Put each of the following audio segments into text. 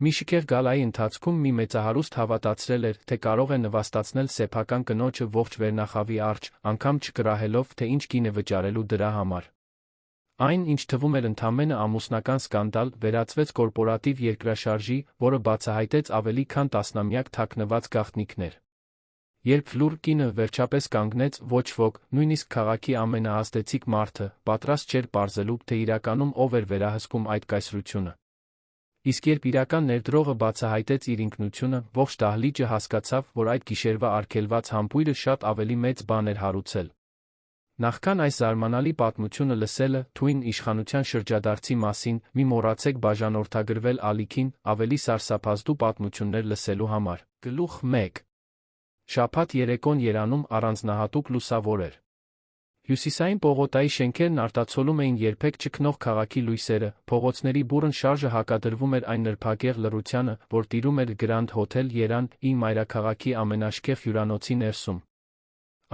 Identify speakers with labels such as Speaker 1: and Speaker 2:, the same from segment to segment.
Speaker 1: Մի շքեղ գալայի ընթացքում մի մեծահարուստ հավատացրել էր, թե կարող է նվաստացնել սեփական կնոջը ողջ վերնախավի առջ, անգամ չկռահելով, թե ինչ գին է վճարելու դրա համար։ Այն, ինչ թվում էր ընդամենը ամուսնական սկանդալ, վերածվեց կորպորատիվ երկրաշարժի, որը բացահայտեց ավելի քան տասնամյակ թաքնված գաղտնիքներ։ Երբ լուր կինը վերջապես կանգնեց, ոչ ոք, նույնիսկ քաղաքի ամենաազդեցիկ մարդը, պատրաստ չէր պարզելու, թե իրականում ով էր վերահսկում այդ կայսրությունը։ Իսկ երբ իրական ներդրողը բացահայտեց իր ինքնությունը, ողջ դահլիճը հասկացավ, որ այդ գիշերվա արգելված համբույրը շատ ավելի մեծ բան էր հարուցել։ Նախքան այս զարմանալի պատմությունը լսելը, թույն իշխանության շրջադարձի մասին, մի մոռացեք բաժանորդագրվել ալիքին, ավելի սարսափազդու պատմություններ լսելու համար։ Գլուխ 1. Շաբաթ երեկոն Երանում առանձնահատուկ լուսավոր էր։ Հյուսիսային պողոտայի շենքերն արտացոլում էին երբեք չքնող քաղաքի լույսերը, փողոցների բուռն շարժը հակադրվում էր այն նրբագեղ լռությանը, որ տիրում էր Grand Hotel Երան, իմ մայրաքաղաքի ամենաշքեղ հյուրանոցի ներսում։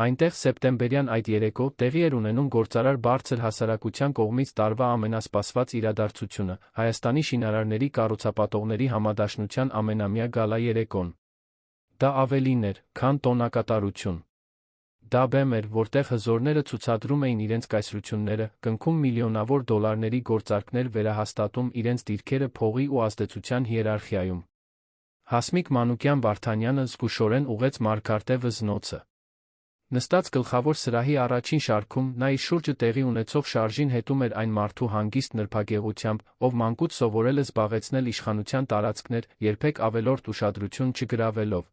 Speaker 1: Այնտեղ սեպտեմբերյան այդ երեկո տեղի էր ունենում գործարար բարձր հասարակության կողմից տարվա ամենասպասված իրադարձությունը՝ Հայաստանի շինարարների կառուցապատողների համադաշնության ամենամյա գալա երեկոն։ Դա ավելին էր, քան տոնակատարություն։ Դա բեմ էր, որտեղ հզորները ցուցադրում էին իրենց կայսրությունները, կնքում միլիոնավոր դոլարների գործարքներ վերահաստատում իրենց դիրքերը փողի ու ազդեցության հիերարխիայում։ Հասմիկ Մանուկյան-Վարդանյանը զգուշորեն ուղղեց Մարգարտե վզնոցը։ Նստած գլխավոր սրահի առաջին շարքում, նա իր շուրջը տեղի ունեցող շարժին հետում էր այն մարդու հանգիստ նրբագեղությամբ, ով մանկուց սովորել է զբաղեցնել իշխանության տարածքներ, երբեք ավելորդ ուշադրություն չգրավելով։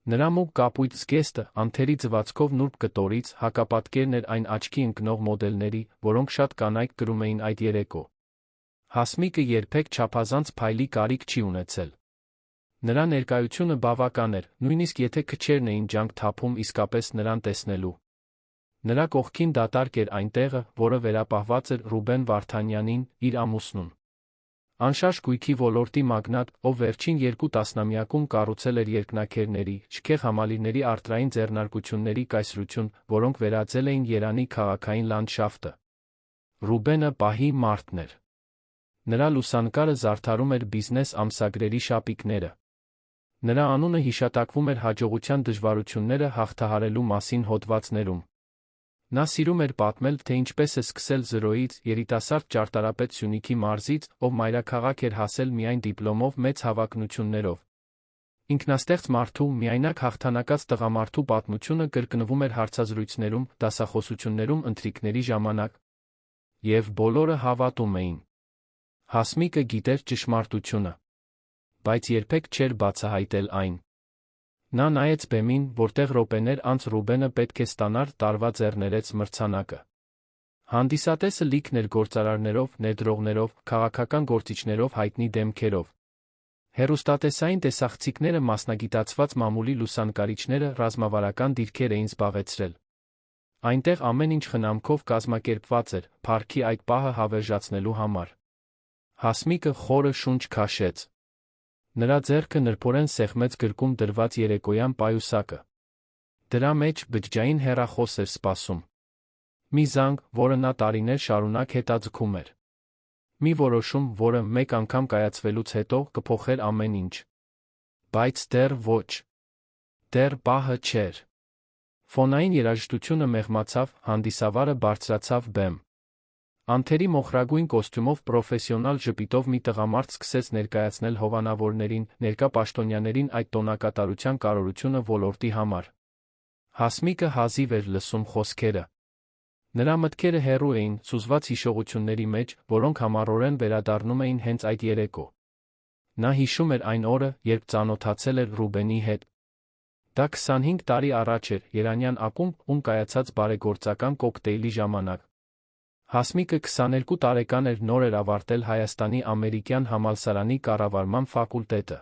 Speaker 1: Նրա մուգ կապույտ զգեստը, անթերի ձվածքով նուրբ կտորից, հակապատկերն էր այն աչքի ընկնող մոդելների, որոնք շատ կանայք կրում էին այդ երեկո։ Հասմիկը երբեք չափազանց փայլի կարիք չի ունեցել։ Նրա ներկայությունը բավական էր, նույնիսկ եթե քչերն էին ջանք թափում իսկապես նրան տեսնելու։ Նրա կողքին դատարկ էր այն տեղը, որը վերապահված էր Ռուբեն Վարդանյանին, իր ամուսնուն։ Անշարժ գույքի ոլորտի մագնատ, ով վերջին 2 տասնամյակում կառուցել էր երկնաքերների, շքեղ համալիրների արտրային ձեռնարկությունների կայսրություն, որոնք վերածել էին Երանի քաղաքային լանդշաֆտը։ Ռուբենը պահի մարդն էր։ Նրա լուսանկարը զարդարում էր բիզնես ամսագրերի շապիկները։ Նրա անունը հիշատակվում էր հաջողության դժվարությունները հաղթահարելու մասին հոդվածներում։ Նա սիրում էր պատմել, թե ինչպես է սկսել զրոյից, երիտասարդ ճարտարապետ Սյունիքի մարզից, ով մայրաքաղաք էր հասել միայն դիպլոմով մեծ հավակնություններով։ Ինքնաստեղծ մարդու, միայնակ հաղթանակած տղամարդու պատմությունը կրկնվում էր հարցազրույցներում, դասախոսություններում ընթրիքների ժամանակ։ Եվ բոլորը հավատում էին։ Հասմիկը գիտեր ճշմարտությունը, բայց երբեք չէր բացահայտել այն։ Նա նայեց բեմին, որտեղ րոպեներ անց Ռուբենը պետք է ստանար տարվա ձեռներեց մրցանակը։ Հանդիսատեսը լիքն էր գործարարներով, ներդրողներով, քաղաքական գործիչներով հայտնի դեմքերով։ Հեռուստատեսային տեսախցիկները մասնագիտացված մամուլի լուսանկարիչները ռազմավարական դիրքեր էին զբաղեցրել։ Այնտեղ ամեն ինչ խնամքով կազմակերպված էր, փառքի այդ պահը հավերժացնելու համար։ Հասմիկը խորը շունչ քաշեց։ Նրա ձեռքը նրբորեն սեղմեց գրկում դրված երեկոյան պայուսակը։ Դրա մեջ բջջային հեռախոս էր սպասում։ Մի զանգ, որը նա տարիներ շարունակ հետաձգում էր։ Մի որոշում, որը մեկ անգամ կայացվելուց հետո կփոխեր ամեն ինչ։ Բայց դեռ ոչ։ Դեռ պահը չէր։ Ֆոնային երաժշտությունը մեղմացավ, հանդիսավարը բարձրացավ բեմ։ Անթերի մոխրագույն կոստյումով պրոֆեսիոնալ ժպիտով մի տղամարդ սկսեց ներկայացնել հովանավորներին, ներկա պաշտոնյաներին այդ տոնակատարության կարողությունը ոլորտի համար։ Հասմիկը հազիվ էր լսում խոսքերը։ Նրա մտքերը հեռու էին, սուզված հիշողությունների մեջ, որոնք համառորեն վերադառնում էին հենց այդ երեկո։ Նա հիշում էր այն օրը, երբ ծանոթացել էր Ռուբենի հետ։ Դա 25 տարի առաջ էր, Երանյան ակումբ, ում կայացած բարեգործական կոկտեյլի ժամանակ։ Հասմիկը 22 տարեկան էր, նոր էր ավարտել Հայաստանի ամերիկյան համալսարանի կառավարման ֆակուլտետը։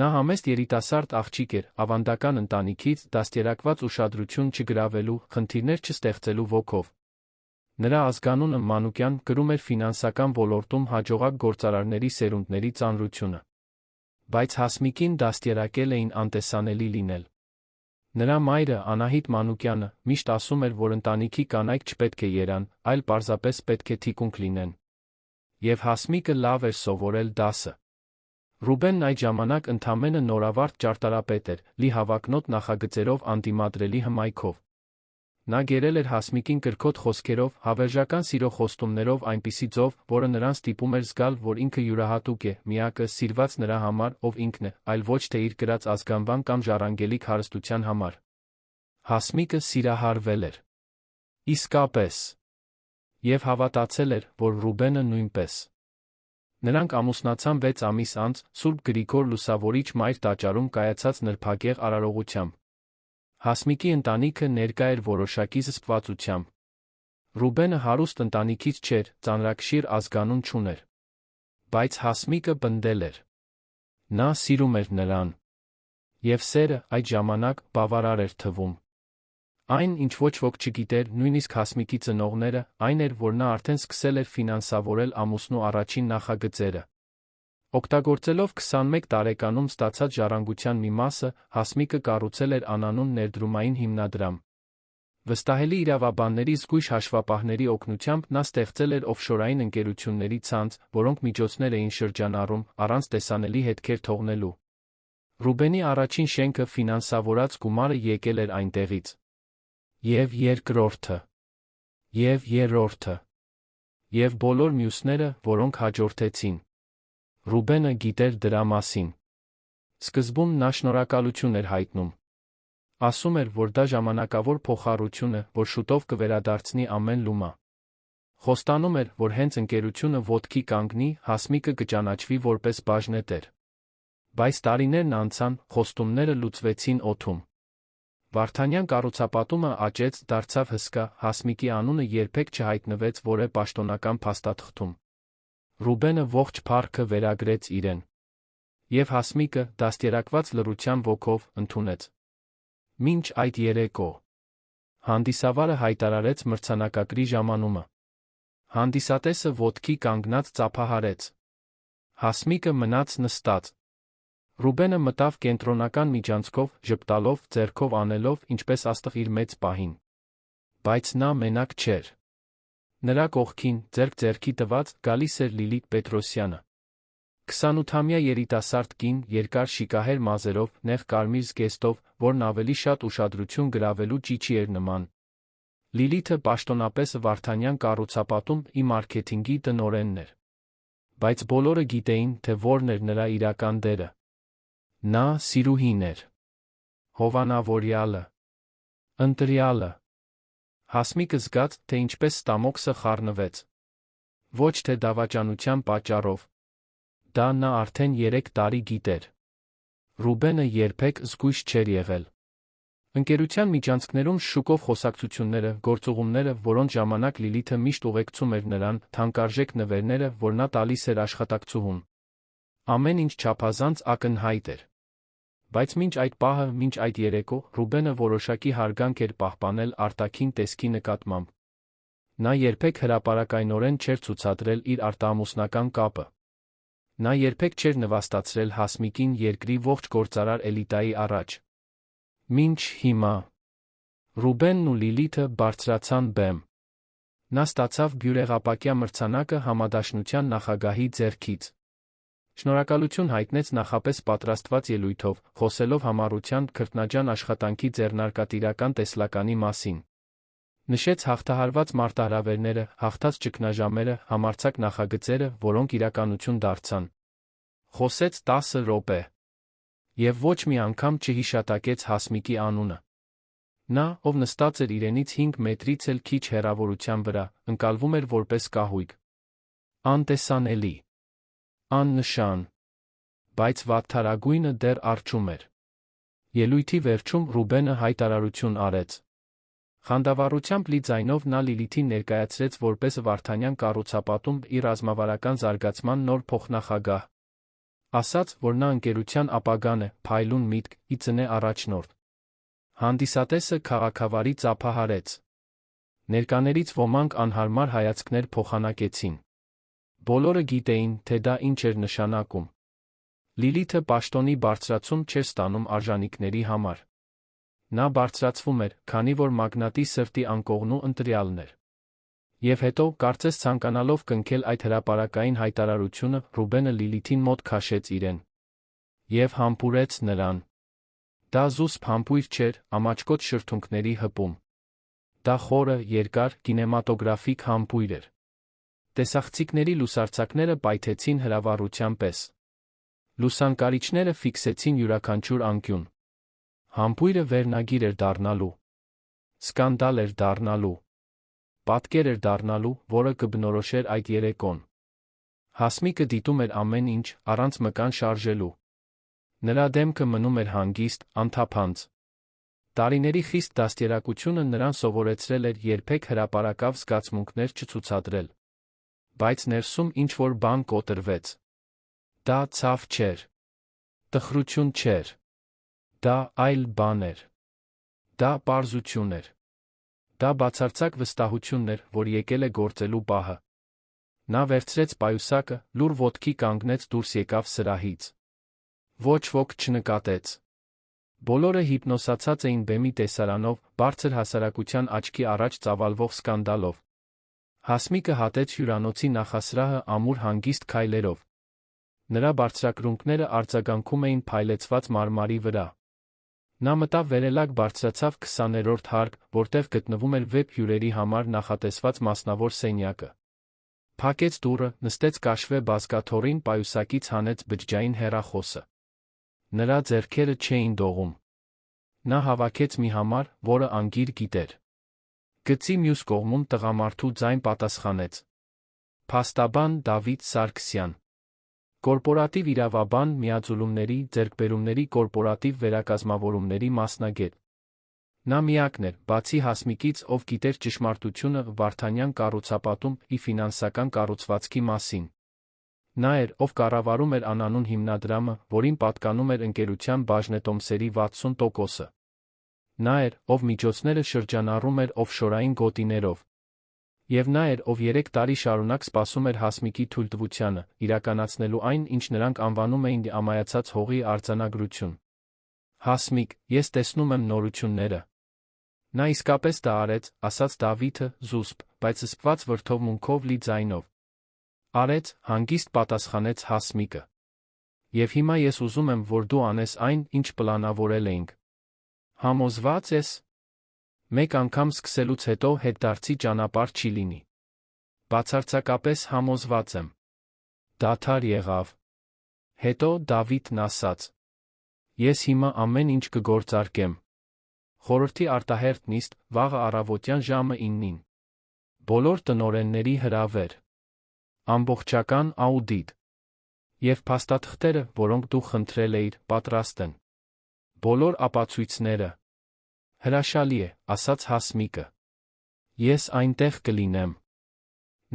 Speaker 1: Նա համեստ երիտասարդ աղջիկ էր, ավանդական ընտանիքից, դաստիարակված ուշադրություն չգրավելու, խնդիրներ չստեղծելու ոգով։ Նրա ազգանունը Մանուկյան կրում էր ֆինանսական ոլորտում հաջողակ գործարարների սերունդների ծանրությունը։ Բայց Հասմիկին դաստիարակել էին անտեսանելի լինել։ Նրա մայրը, Անահիտ Մանուկյանը, միշտ ասում էր, որ ընտանիքի կանայք չպետք է երան, այլ պարզապես պետք է թիկունք լինեն։ Եվ Հասմիկը լավ էր սովորել դասը։ Ռուբենն այդ ժամանակ ընդամենը նորավարտ ճարտարապետ էր, լի հավակնոտ նախագծերով անդիմադրելի հմայքով։ Նա գերել էր Հասմիկին կրքոտ խոսքերով, հավերժական սիրո խոստումներով այնպիսի ձով, որը նրան ստիպում էր զգալ, որ ինքը յուրահատուկ է, միակը, սիրված նրա համար, ով ինքն է, այլ ոչ թե իր կրած ազգանվան կամ ժառանգելիք հարստության համար։ Հասմիկը սիրահարվել էր։ Իսկապես։ Եվ հավատացել էր, որ Ռուբենը նույնպես։ Նրանք ամուսնացան 6 ամիս անց, Սուրբ Գրիգոր Լուսավորիչ մայր տաճարում կայացած նրբագեղ արարողությամբ։ Հասմիկի ընտանիքը ներկա էր որոշակի զսպվածությամբ։ Ռուբենը հարուստ ընտանիքից չէր, ծանրակշիռ ազգանուն չուներ։ Բայց Հասմիկը պնդել էր։ Նա սիրում էր նրան։ Եվ սերը այդ ժամանակ բավարար էր թվում։ Այն, ինչ ոչ ոք չգիտեր, նույնիսկ Հասմիկի ծնողները, այն էր, որ նա արդեն սկսել էր ֆինանսավորել ամուսնու առաջին նախագծերը։ Օգտագործելով 21 տարեկանում ստացած ժառանգության մի մասը, Հասմիկը կառուցել էր անանուն ներդրումային հիմնադրամ։ Վստահելի իրավաբանների զգույշ հաշվապահների օգնությամբ նա ստեղծել էր օֆշորային ընկերությունների ցանց, որոնք միջոցներ էին շրջանառում, առանց տեսանելի հետքեր թողնելու։ Ռուբենի առաջին շենքը ֆինանսավորած գումարը եկել էր այնտեղից։ Եվ երկրորդը, և երրորդը, և բոլոր մյուսները, որոնք հաջորդեցին։ Ռուբենը գիտեր դրա մասին։ Սկզբում նա շնորհակալություն էր հայտնում։ Ասում էր, որ դա ժամանակավոր փոխառություն է, որ շուտով կվերադարձնի ամեն լումա։ Խոստանում էր, որ հենց ընկերությունը ոտքի կանգնի, Հասմիկը կճանաչվի որպես բաժնետեր։ Բայց տարիներն անցան, խոստումները լուծվեցին օդում։ Վարդանյան կառուցապատումը աճեց, դարձավ հսկա, Հասմիկի անունը երբեք չհայտնվեց որևէ պաշտոնական փաստաթղթում։ Ռուբենը ողջ փառքը վերագրեց իրեն։ Եվ Հասմիկը, դաստիարակված լռության ոգով, ընդունեց։ Մինչ այդ երեկո հանդիսավարը հայտարարեց մրցանակակրի ժամանումը։ Հանդիսատեսը ոտքի կանգնած ծափահարեց։ Հասմիկը մնաց նստած։ Ռուբենը մտավ կենտրոնական միջանցքով, ժպտալով, ձեռքով անելով, ինչպես աստղ իր մեծ պահին։ Բայց նա մենակ չէր։ Նրա կողքին, ձեռք ձեռքի տված, գալիս էր Լիլիթ Պետրոսյանը։ 28-ամյա երիտասարդ կին, երկար շիկահեր մազերով, նեղ կարմիր զգեստով, որն ավելի շատ ուշադրություն գրավելու ճիչի էր նման։ Լիլիթը պաշտոնապես Վարդանյան կառուցապատում ի մարքեթինգի տնօրենն էր։ Բայց բոլորը գիտեին, թե որն էր նրա իրական դերը։ Նա սիրուհին էր։ Հովանավորյալը։ Ընտրյալը։ Հասմիկը զգաց, թե ինչպես ստամոքսը խառնվեց։ Ոչ թե դավաճանության պատճառով։ Դա նա արդեն 3 տարի գիտեր։ Ռուբենը երբեք զգույշ չէր եղել։ Ընկերության միջանցքներում շուկով խոսակցությունները, գործուղումները, որոնց ժամանակ Լիլիթը միշտ ուղեկցում էր նրան, թանկարժեք նվերները, որ նա տալիս էր աշխատակցուհուն։ Ամեն ինչ չափազանց ակնհայտ էր։ Բայց մինչ այդ պահը, մինչ այդ երեկո, Ռուբենը որոշակի հարգանք էր պահպանել արտաքին տեսքի նկատմամբ։ Նա երբեք հրապարակայնորեն չէր ցուցադրել իր արտամուսնական կապը։ Նա երբեք չէր նվաստացրել Հասմիկին երկրի ողջ գործարար էլիտայի առաջ։ Մինչ հիմա Ռուբենն ու Լիլիթը բարձրացան բեմ։ Նա ստացավ բյուրեղապակյա մրցանակը համադաշնության նախագահի ձեռքից։ Շնորհակալություն հայտնեց նախապես պատրաստված ելույթով, խոսելով համառության քրտնաջան աշխատանքի ձեռնարկատիրական տեսլականի մասին։ Նշեց հաղթահարված մարտահրավերները, հաղթած ճգնաժամերը, համարձակ նախագծերը, որոնք իրականություն դարձան։ Խոսեց 10 րոպե։ Եվ ոչ մի անգամ չհիշատակեց Հասմիկի անունը։ Նա, ով նստած էր իրենից 5 մետրից էլ քիչ հեռավորության վրա, ընկալվում էր որպես կահույք։ Անտեսանելի։ Աննշան։ Բայց վատթարագույնը դեռ առջում էր։ Ելույթի վերջում Ռուբենը հայտարարություն արեց։ Խանդավառությամբ լի ձայնով նա Լիլիթին ներկայացրեց որպես Վարդանյան կառուցապատում իր ռազմավարական զարգացման նոր փոխնախագահ։ Ասաց, որ նա ընկերության ապագան է, փայլուն միտք, ի ծնե առաջնորդ։ Հանդիսատեսը քաղաքավարի ծափահարեց։ Ներկաներից ոմանք անհարմար հայացքներ փոխանակեցին։ Բոլորը գիտեին, թե դա ինչ էր նշանակում։ Լիլիթը պաշտոնի բարձրացում չէր ստանում արժանինքների համար։ Նա բարձրացվում էր, քանի որ մագնատի սրտի անկողնու ընտրյալն էր։ Եվ հետո, կարծես ցանկանալով կնքել այդ հրապարակային հայտարարությունը, Ռուբենը Լիլիթին մոտ քաշեց իրեն։ Եվ համբուրեց նրան։ Դա զուսպ համբույր չէր, ամաչկոտ շրթունքների հպում։ Դա խորը, երկար, կինեմատոգրաֆիկ համբույր էր։ Տեսախցիկների լուսարձակները պայթեցին հրավառության պես։ Լուսանկարիչները ֆիքսեցին յուրաքանչյուր անկյուն։ Համբույրը վերնագիր էր դառնալու։ Սկանդալ էր դառնալու։ Պատկեր էր դառնալու, որը կբնորոշեր այդ երեկոն։ Հասմիկը դիտում էր ամեն ինչ, առանց մկան շարժելու։ Նրա դեմքը մնում էր հանգիստ, անթափանց։ Տարիների խիստ դաստիարակությունը նրան սովորեցրել էր երբեք հրապարակավ զգացմունքներ չցուցադրել։ Բայց ներսում ինչ-որ բան կոտրվեց։ Դա ցավ չէր։ Տխրություն չէր։ Դա այլ բան էր։ Դա պարզություն էր։ Դա բացարձակ վստահությունն էր, որ եկել է գործելու պահը։ Նա վերցրեց պայուսակը, լուռ ոտքի կանգնեց, դուրս եկավ սրահից։ Ոչ ոք չնկատեց։ Բոլորը հիպնոսացած էին բեմի տեսարանով, բարձր հասարակության աչքի առաջ ծավալվող սկանդալով։ Հասմիկը հատեց հյուրանոցի նախասրահը ամուր հանգիստ քայլերով։ Նրա բարձրակրունկները արձագանքում էին փայլեցված մարմարի վրա։ Նա մտավ վերելակ, բարձրացավ 20-րդ հարկ, որտեղ գտնվում էր վեբ հյուրերի համար նախատեսված մասնավոր սենյակը։ Փակեց դուռը, նստեց կաշվե բազկաթոռին, պայուսակից հանեց բջջային հեռախոսը։ Նրա ձեռքերը չէին դողում։ Նա հավաքեց մի համար, որը անգիր գիտեր։ Գծի մյուս կողմում տղամարդու ձայն պատասխանեց. Փաստաբան Դավիթ Սարգսյան, կորպորատիվ իրավաբան, միաձուլումների, ձեռքբերումների կորպորատիվ վերակազմավորումների մասնագետ։ Նա միակն էր, բացի Հասմիկից, ով գիտեր ճշմարտությունը Վարդանյան կառուցապատում ի ֆինանսական կառուցվածքի մասին։ Նա էր, ով կառավարում էր անանուն հիմնադրամը, որին պատկանում էր ընկերության բաժնետոմսերի 60%-ը։ Նա էր, ով միջոցները շրջանառում էր օֆշորային գոտիներով։ Եվ նա էր, ով 3 տարի շարունակ սպասում էր Հասմիկի թույլտվությանը, իրականացնելու այն, ինչ նրանք անվանում էին ամայացած հողի արձանագրություն։ Հասմիկ, ես տեսնում եմ նորությունները։ Նա իսկապես դա արեց, ասաց Դավիթը, զուսպ, բայց սպված վրդովմունքով լի ձայնով։ Արեց, հանգիստ պատասխանեց Հասմիկը։ Եվ հիմա ես ուզում եմ, որ դու անես այն, ինչ պլանավորել էինք։ Համոզվա՞ծ ես։ Մեկ անգամ սկսելուց հետո հետդարձի ճանապարհ չի լինի։ Բացարձակապես համոզված եմ։ Դադար եղավ։ Հետո Դավիթն ասաց. Ես հիմա ամեն ինչ կգործարկեմ։ Խորհրդի արտահերթ նիստ, վաղը առավոտյան ժամը 9-ին։ Բոլոր տնօրենների հրավեր։ Ամբողջական աուդիտ։ Եվ փաստաթղթերը, որոնք դու խնդրել էիր, պատրաստ են։ Բոլոր ապացույցները։ Հրաշալի է, ասաց Հասմիկը։ Ես այնտեղ կլինեմ։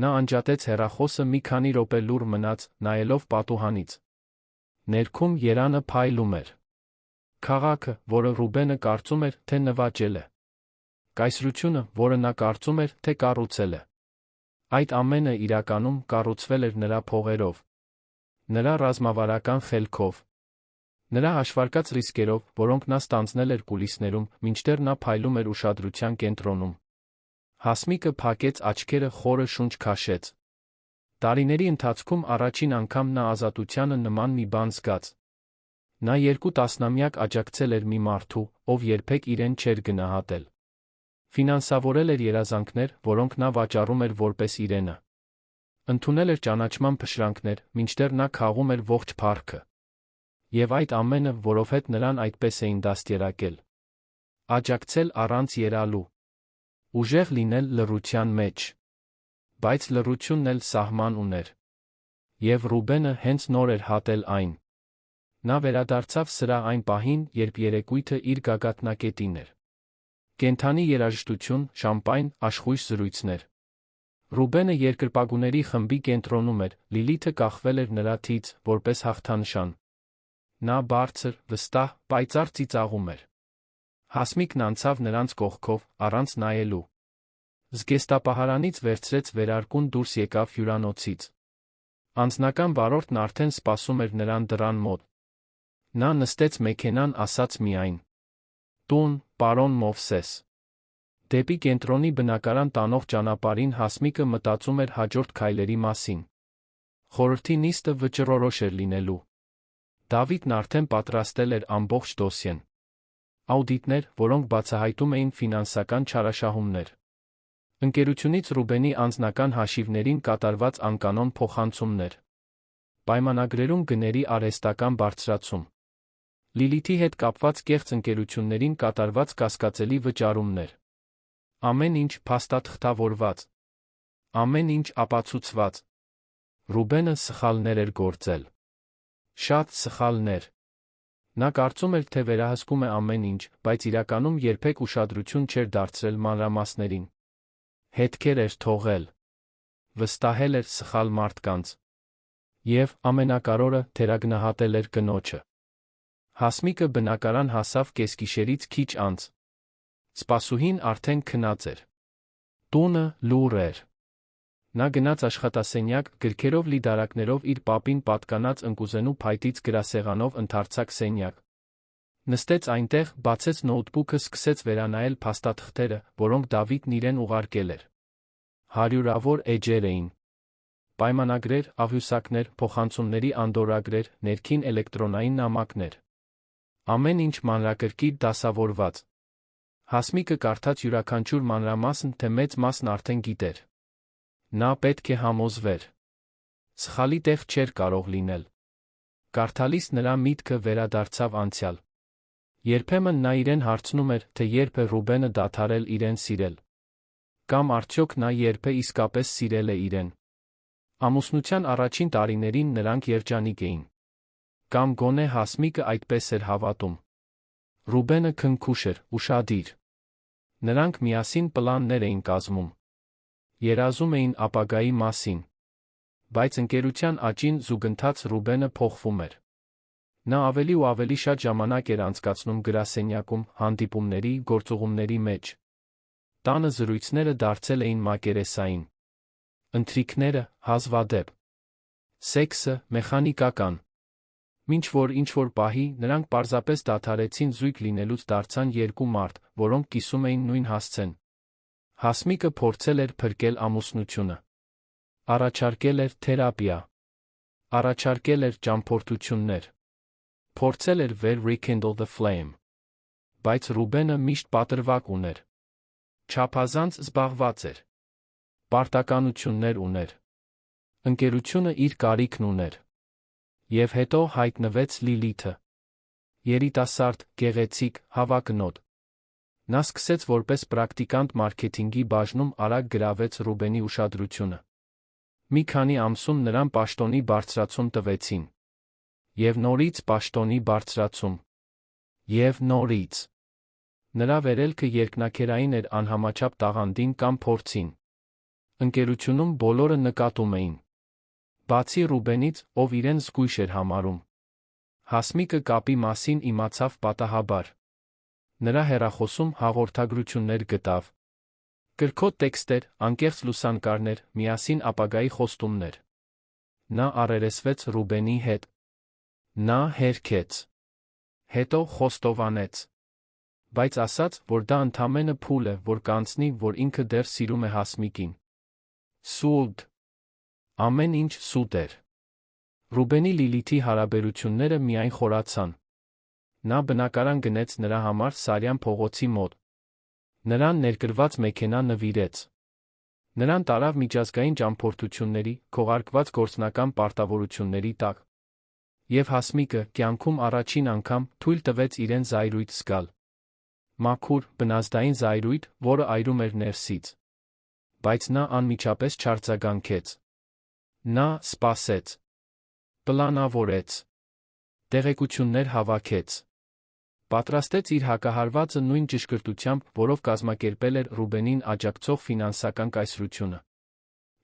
Speaker 1: Նա անջատեց հեռախոսը, մի քանի րոպե լուռ մնաց, նայելով պատուհանից։ Ներքում երանը փայլում էր։ Քաղաքը, որը Ռուբենը կարծում էր, թե նվաճել է։ Կայսրությունը, որը նա կարծում էր, թե կառուցել է։ Այդ ամենը իրականում կառուցվել էր նրա փողերով։ Նրա ռազմավարական խելքով։ Նրա հաշվարկած ռիսկերով, որոնք նա ստանձնել էր կուլիսներում, մինչդեռ նա փայլում էր ուշադրության կենտրոնում։ Հասմիկը փակեց աչքերը, խորը շունչ քաշեց։ Տարիների ընթացքում առաջին անգամ նա ազատությանը նման մի բան զգաց։ Նա 2 տասնամյակ աջակցել էր մի մարդու, ով երբեք իրեն չէր գնահատել։ Ֆինանսավորել էր երազանքներ, որոնք նա վաճառում էր որպես իրենը։ Ընդունել էր ճանաչման փշրանքներ, մինչդեռ նա քաղում էր ողջ փառքը։ Եվ այդ ամենը, որովհետ նրան այդպես էին դաստիարակել։ Աջակցել առանց երալու։ Ուժեղ լինել լռության մեջ։ Բայց լռությունն էլ սահման ուներ։ Եվ Ռուբենը հենց նոր էր հատել այն։ Նա վերադարձավ սրա այն պահին, երբ երեկույթը իր գագաթնակետին էր։ Կենդանի երաժշտություն, շամպայն, աշխույժ զրույցներ։ Ռուբենը երկրպագուների խմբի կենտրոնում էր, Լիլիթը կախվել էր նրա թից, որպես հաղթանշան։ Նա բարձր, վստահ, պայծառ ծիծաղում էր։ Հասմիկն անցավ նրանց կողքով, առանց նայելու։ Զգեստապահարանից վերցրեց վերարկուն, դուրս եկավ հյուրանոցից։ Անձնական վարորդն արդեն սպասում էր նրան դռան մոտ։ Նա նստեց մեքենան, ասաց միայն. Տուն, պարոն Մովսես։ Դեպի կենտրոնի բնակարան տանող ճանապարհին Հասմիկը մտածում էր հաջորդ քայլերի մասին։ Խորհրդի նիստը վճռորոշ էր լինելու։ Դավիթն արդեն պատրաստել էր ամբողջ դոսյեն։ Աուդիտներ, որոնք բացահայտում էին ֆինանսական չարաշահումներ։ Ընկերությունից Ռուբենի անձնական հաշիվներին կատարված անկանոն փոխանցումներ։ Պայմանագրերում գների արհեստական բարձրացում։ Լիլիթի հետ կապված կեղծ ընկերություններին կատարված կասկածելի վճարումներ։ Ամեն ինչ փաստաթղթավորված։ Ամեն ինչ ապացուցված։ Ռուբենը սխալներ էր գործել։ Շատ սխալներ։ Նա կարծում էր, թե վերահսկում է ամեն ինչ, բայց իրականում երբեք ուշադրություն չէր դարձրել մանրամասներին։ Հետքեր էր թողել։ Վստահել էր սխալ մարդկանց։ Եվ, ամենակարևորը, թերագնահատել էր կնոջը։ Հասմիկը բնակարան հասավ կեսգիշերից քիչ անց։ Սպասուհին արդեն քնած էր։ Տունը լուռ էր։ Նա գնաց աշխատասենյակ, գրքերով լի դարակներով իր պապին պատկանած ընկուզենու փայտից գրասեղանով ընդարձակ սենյակ։ Նստեց այնտեղ, բացեց նոութբուքը, սկսեց վերանայել փաստաթղթերը, որոնք Դավիթն իրեն ուղարկել էր։ Հարյուրավոր էջեր էին։ Պայմանագրեր, աղյուսակներ, փոխանցումների անդորրագրեր, ներքին էլեկտրոնային նամակներ։ Ամեն ինչ մանրակրկիտ դասավորված։ Հասմիկը կարդաց յուրաքանչյուր մանրամասն, թե մեծ մասն արդեն գիտեր։ Նա պետք է համոզվեր։ Սխալի տեղ չէր կարող լինել։ Կարդալիս նրա միտքը վերադարձավ անցյալ։ Երբեմն նա իրեն հարցնում էր, թե երբ է Ռուբենը դադարել իրեն սիրել։ Կամ արդյոք նա երբ է իսկապես սիրել է իրեն։ Ամուսնության առաջին տարիներին նրանք երջանիկ էին։ Կամ գոնե Հասմիկը այդպես էր հավատում։ Ռուբենը քնքուշ էր, ուշադիր։ Նրանք միասին պլաններ էին կազմում։ Երազում էին ապագայի մասին։ Բայց ընկերության աճին զուգընթաց Ռուբենը փոխվում էր։ Նա ավելի ու ավելի շատ ժամանակ էր անցկացնում գրասենյակում, հանդիպումների, գործուղումների մեջ։ Տանը զրույցները դարձել էին մակերեսային։ Ընթրիքները՝ հազվադեպ։ Սեքսը՝ մեխանիկական։ Մինչ որ ինչ-որ պահի նրանք պարզապես դադարեցին զույգ լինելուց դարձան երկու մարդ, որոնք կիսում էին նույն հասցեն։ Հասմիկը փորձել էր փրկել ամուսնությունը։ Առաջարկել էր թերապիա։ Առաջարկել էր ճամփորդություններ։ Փորձել էր վեր rekindle the flame։ Բայց Ռուբենը միշտ պատրվակ ուներ։ Չափազանց զբաղված էր։ Պարտականություններ ուներ։ Ընկերությունը իր կարիքն ուներ։ Եվ հետո հայտնվեց Լիլիթը։ Երիտասարդ, գեղեցիկ, հավակնոտ։ Նա սկսեց որպես պրակտիկանտ մարքեթինգի բաժնում արագ գրավեց Ռուբենի ուշադրությունը։ Մի քանի ամսում նրան պաշտոնի բարձրացում տվեցին։ Եվ նորից պաշտոնի բարձրացում։ Եվ նորից։ Նրա վերելքը երկնաքերային էր անհամաչափ տաղանդին կամ փորձին։ Ընկերությունում բոլորը նկատում էին։ Բացի Ռուբենից, ով իրեն զգույշ էր համարում։ Հասմիկը կապի մասին իմացավ պատահաբար։ Նրա հեռախոսում հաղորդագրություններ գտավ։ Կրքոտ տեքստեր, անկեղծ լուսանկարներ, միասին ապագայի խոստումներ։ Նա առերեսվեց Ռուբենի հետ։ Նա հերքեց։ Հետո խոստովանեց։ Բայց ասաց, որ դա ընդամենը փուլ է, որ կանցնի, որ ինքը դեռ սիրում է Հասմիկին։ Սուտ։ Ամեն ինչ սուտ էր։ Ռուբենի Լիլիթի հարաբերությունները միայն խորացան։ Նա բնակարան գնեց նրա համար Սարյան փողոցի մոտ։ Նրան ներկրված մեքենա նվիրեց։ Նրան տարավ միջազգային ճամփորդությունների, քողարկված գործնական պարտավորությունների տակ։ Եվ Հասմիկը կյանքում առաջին անգամ թույլ տվեց իրեն զայրույթ զգալ։ Մաքուր, բնազդային զայրույթ, որը այրում էր ներսից։ Բայց նա անմիջապես չարձագանքեց։ Նա սպասեց։ Պլանավորեց։ Տեղեկություններ հավաքեց։ Պատրաստեց իր հակահարվածը նույն ճշգրտությամբ, որով կազմակերպել էր Ռուբենին աջակցող ֆինանսական կայսրությունը։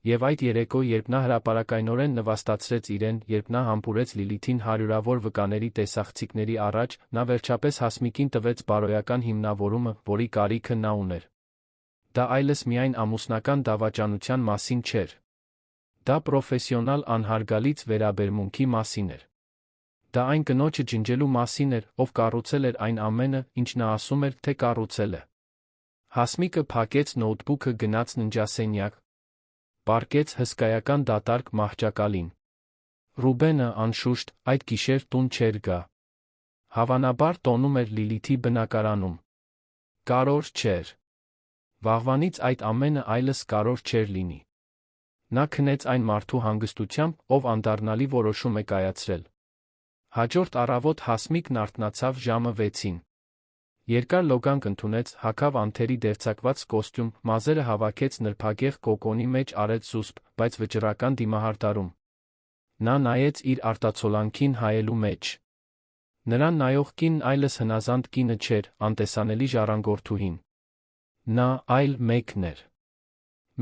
Speaker 1: Եվ այդ երեկո, երբ նա հրապարակայնորեն նվաստացրեց իրեն, երբ նա համբուրեց Լիլիթին հարյուրավոր վկաների տեսախցիկների առաջ, նա վերջապես Հասմիկին տվեց բարոյական հիմնավորումը, որի կարիքը նա ուներ։ Դա այլևս միայն ամուսնական դավաճանության մասին չէր։ Դա պրոֆեսիոնալ անհարգալից վերաբերմունքի մասին էր։ Դա այն կնոջը ջնջելու մասին էր, ով կառուցել էր այն ամենը, ինչ նա ասում էր, թե կառուցել է։ Հասմիկը փակեց նոութբուքը, գնաց ննջասենյակ։ Պառկեց հսկայական դատարկ մահճակալին։ Ռուբենը, անշուշտ, այդ գիշեր տուն չէր գա։ Հավանաբար տոնում էր Լիլիթի բնակարանում։ Կարոր չէր։ Վաղվանից այդ ամենը այլս կարոր չէր լինի։ Նա քնեց այն մարդու հանգստությամբ, ով անդառնալի որոշում է կայացրել։ Հաջորդ առավոտ Հասմիկն արթնացավ ժամը 6-ին։ Երկար լոգանք ընդունեց, հագավ անթերի դերձակված կոստյում, մազերը հավաքեց նրբագեղ կոկոնի մեջ արեց զուսպ, բայց վճռական դիմահարդարում։ Նա նայեց իր արտացոլանքին հայելու մեջ։ Նրան նայող կինն այլս հնազանդ կինը չէր, անտեսանելի ժառանգորդուհին։ Նա այլ մեկն էր։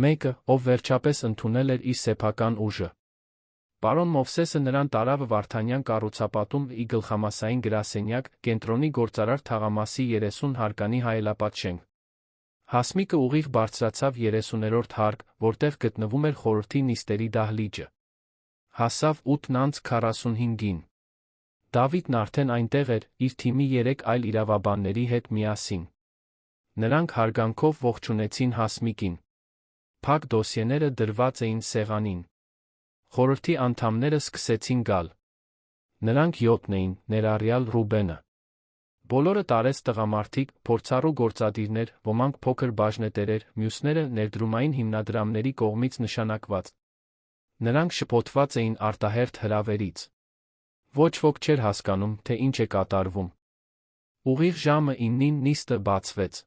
Speaker 1: Մեկը, ով վերջապես ընդունել էր իր սեփական ուժը։ Պարոն Մովսեսը նրան տարավ Վարդանյան կառուցապատում ի գլխամասային գրասենյակ, կենտրոնի գործարար թաղամասի 30 հարկանի հայելապատ շենք։ Հասմիկը ուղիղ բարձրացավ 30-րդ հարկ, որտեղ գտնվում էր խորհրդի նիստերի դահլիճը։ Հասավ 8:45-ին։ Դավիթն արդեն այնտեղ էր, իր թիմի 3 այլ իրավաբանների հետ միասին։ Նրանք հարգանքով ողջունեցին Հասմիկին։ Փակ դոսիեները դրված էին սեղանին։ Խորհրդի անդամները սկսեցին գալ։ Նրանք 7 էին, ներառյալ Ռուբենը։ Բոլորը տարեց տղամարդիկ, փորձառու գործադիրներ, ոմանք փոքր բաժնետերեր, մյուսները ներդրումային հիմնադրամների կողմից նշանակված։ Նրանք շփոթված էին արտահերթ հրավերից։ Ոչ ոք չէր հասկանում, թե ինչ է կատարվում։ Ուղիղ ժամը 9-ին նիստը բացվեց։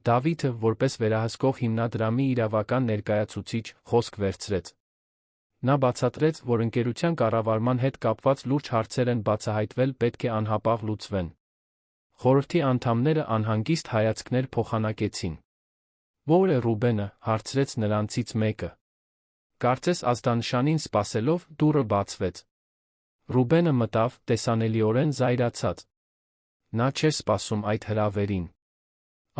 Speaker 1: Դավիթը, որպես վերահսկող հիմնադրամի իրավական ներկայացուցիչ, խոսք վերցրեց։ Նա բացատրեց, որ ընկերության կառավարման հետ կապված լուրջ հարցեր են բացահայտվել, պետք է անհապաղ լուծվեն։ Խորհրդի անդամները անհանգիստ հայացքներ փոխանակեցին։ Ո՞ր է Ռուբենը, հարցրեց նրանցից մեկը։ Կարծես ազդանշանին սպասելով, դուռը բացվեց։ Ռուբենը մտավ, տեսանելիորեն զայրացած։ Նա չէր սպասում այդ հրավերին։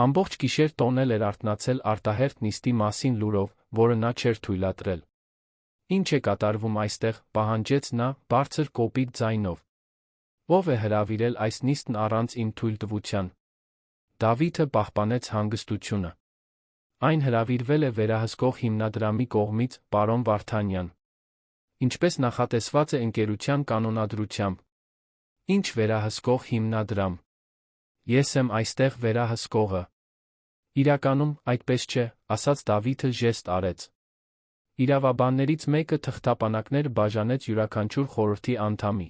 Speaker 1: Ամբողջ գիշեր տոնել էր արթնացել արտահերթ նիստի մասին լուրով, որը նա չէր թույլատրել։ Ինչ է կատարվում այստեղ, պահանջեց նա, բարձր կոպիտ ձայնով։ Ո՞վ է հրավիրել այս նիստն առանց իմ թույլտվության։ Դավիթը պահպանեց հանգստությունը։ Այն հրավիրվել է վերահսկող հիմնադրամի կողմից, պարոն Վարդանյան։ Ինչպես նախատեսված է ընկերության կանոնադրությամբ։ Ինչ վերահսկող հիմնադրամ։ Ես եմ այստեղ վերահսկողը։ Իրականում, այդպես չէ, ասաց Դավիթը ժեստ արեց։ Իրավաբաններից մեկը թղթապանակներ բաժանեց յուրաքանչյուր խորհրդի անդամի։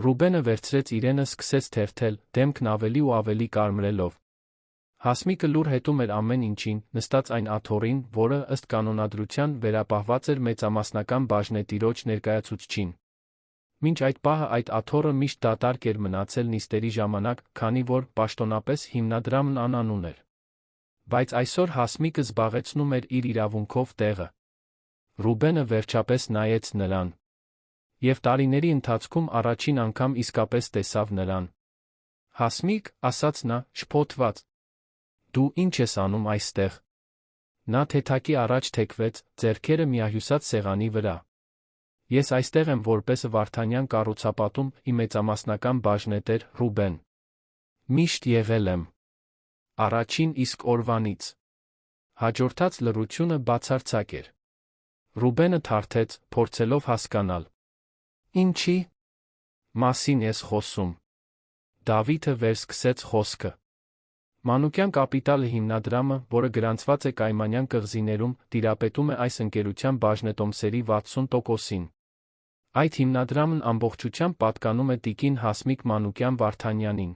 Speaker 1: Ռուբենը վերցրեց իրենը, սկսեց թերթել, դեմքն ավելի ու ավելի կարմրելով։ Հասմիկը լուր հետում էր ամեն ինչին, նստած այն աթոռին, որը, ըստ կանոնադրության, վերապահված էր մեծամասնական բաժնետիրոջ ներկայացուցչին։ Մինչ այդ պահը այդ աթոռը միշտ դատարկ էր մնացել նիստերի ժամանակ, քանի որ, պաշտոնապես, հիմնադրամն անանուն էր։ Բայց այսօր Հասմիկը զբաղեցնում էր իր իրավունքով տեղը։ Ռուբենը վերջապես նայեց նրան։ Եվ տարիների ընթացքում առաջին անգամ իսկապես տեսավ նրան։ Հասմիկ, ասաց նա, շփոթված։ Դու ինչ ես անում այստեղ։ Նա թեթակի առաջ թեքվեց, ձեռքերը միահյուսած սեղանի վրա։ Ես այստեղ եմ որպես Վարդանյան կառուցապատում, ի մեծամասնական բաժնետեր, Ռուբեն։ Միշտ եղել եմ։ Առաջին իսկ օրվանից։ Հաջորդած լռությունը բացարձակ էր։ Ռուբենը թարթեց, փորձելով հասկանալ։ Ինչի՞ մասին ես խոսում։ Դավիթը վերսկսեց խոսքը։ Մանուկյան կապիտալը հիմնադրամը, որը գրանցված է Կայմանյան կղզիներում, տիրապետում է այս ընկերության բաժնետոմսերի 60%-ին։ Այդ հիմնադրամն ամբողջությամբ պատկանում է տիկին Հասմիկ Մանուկյան Վարդանյանին։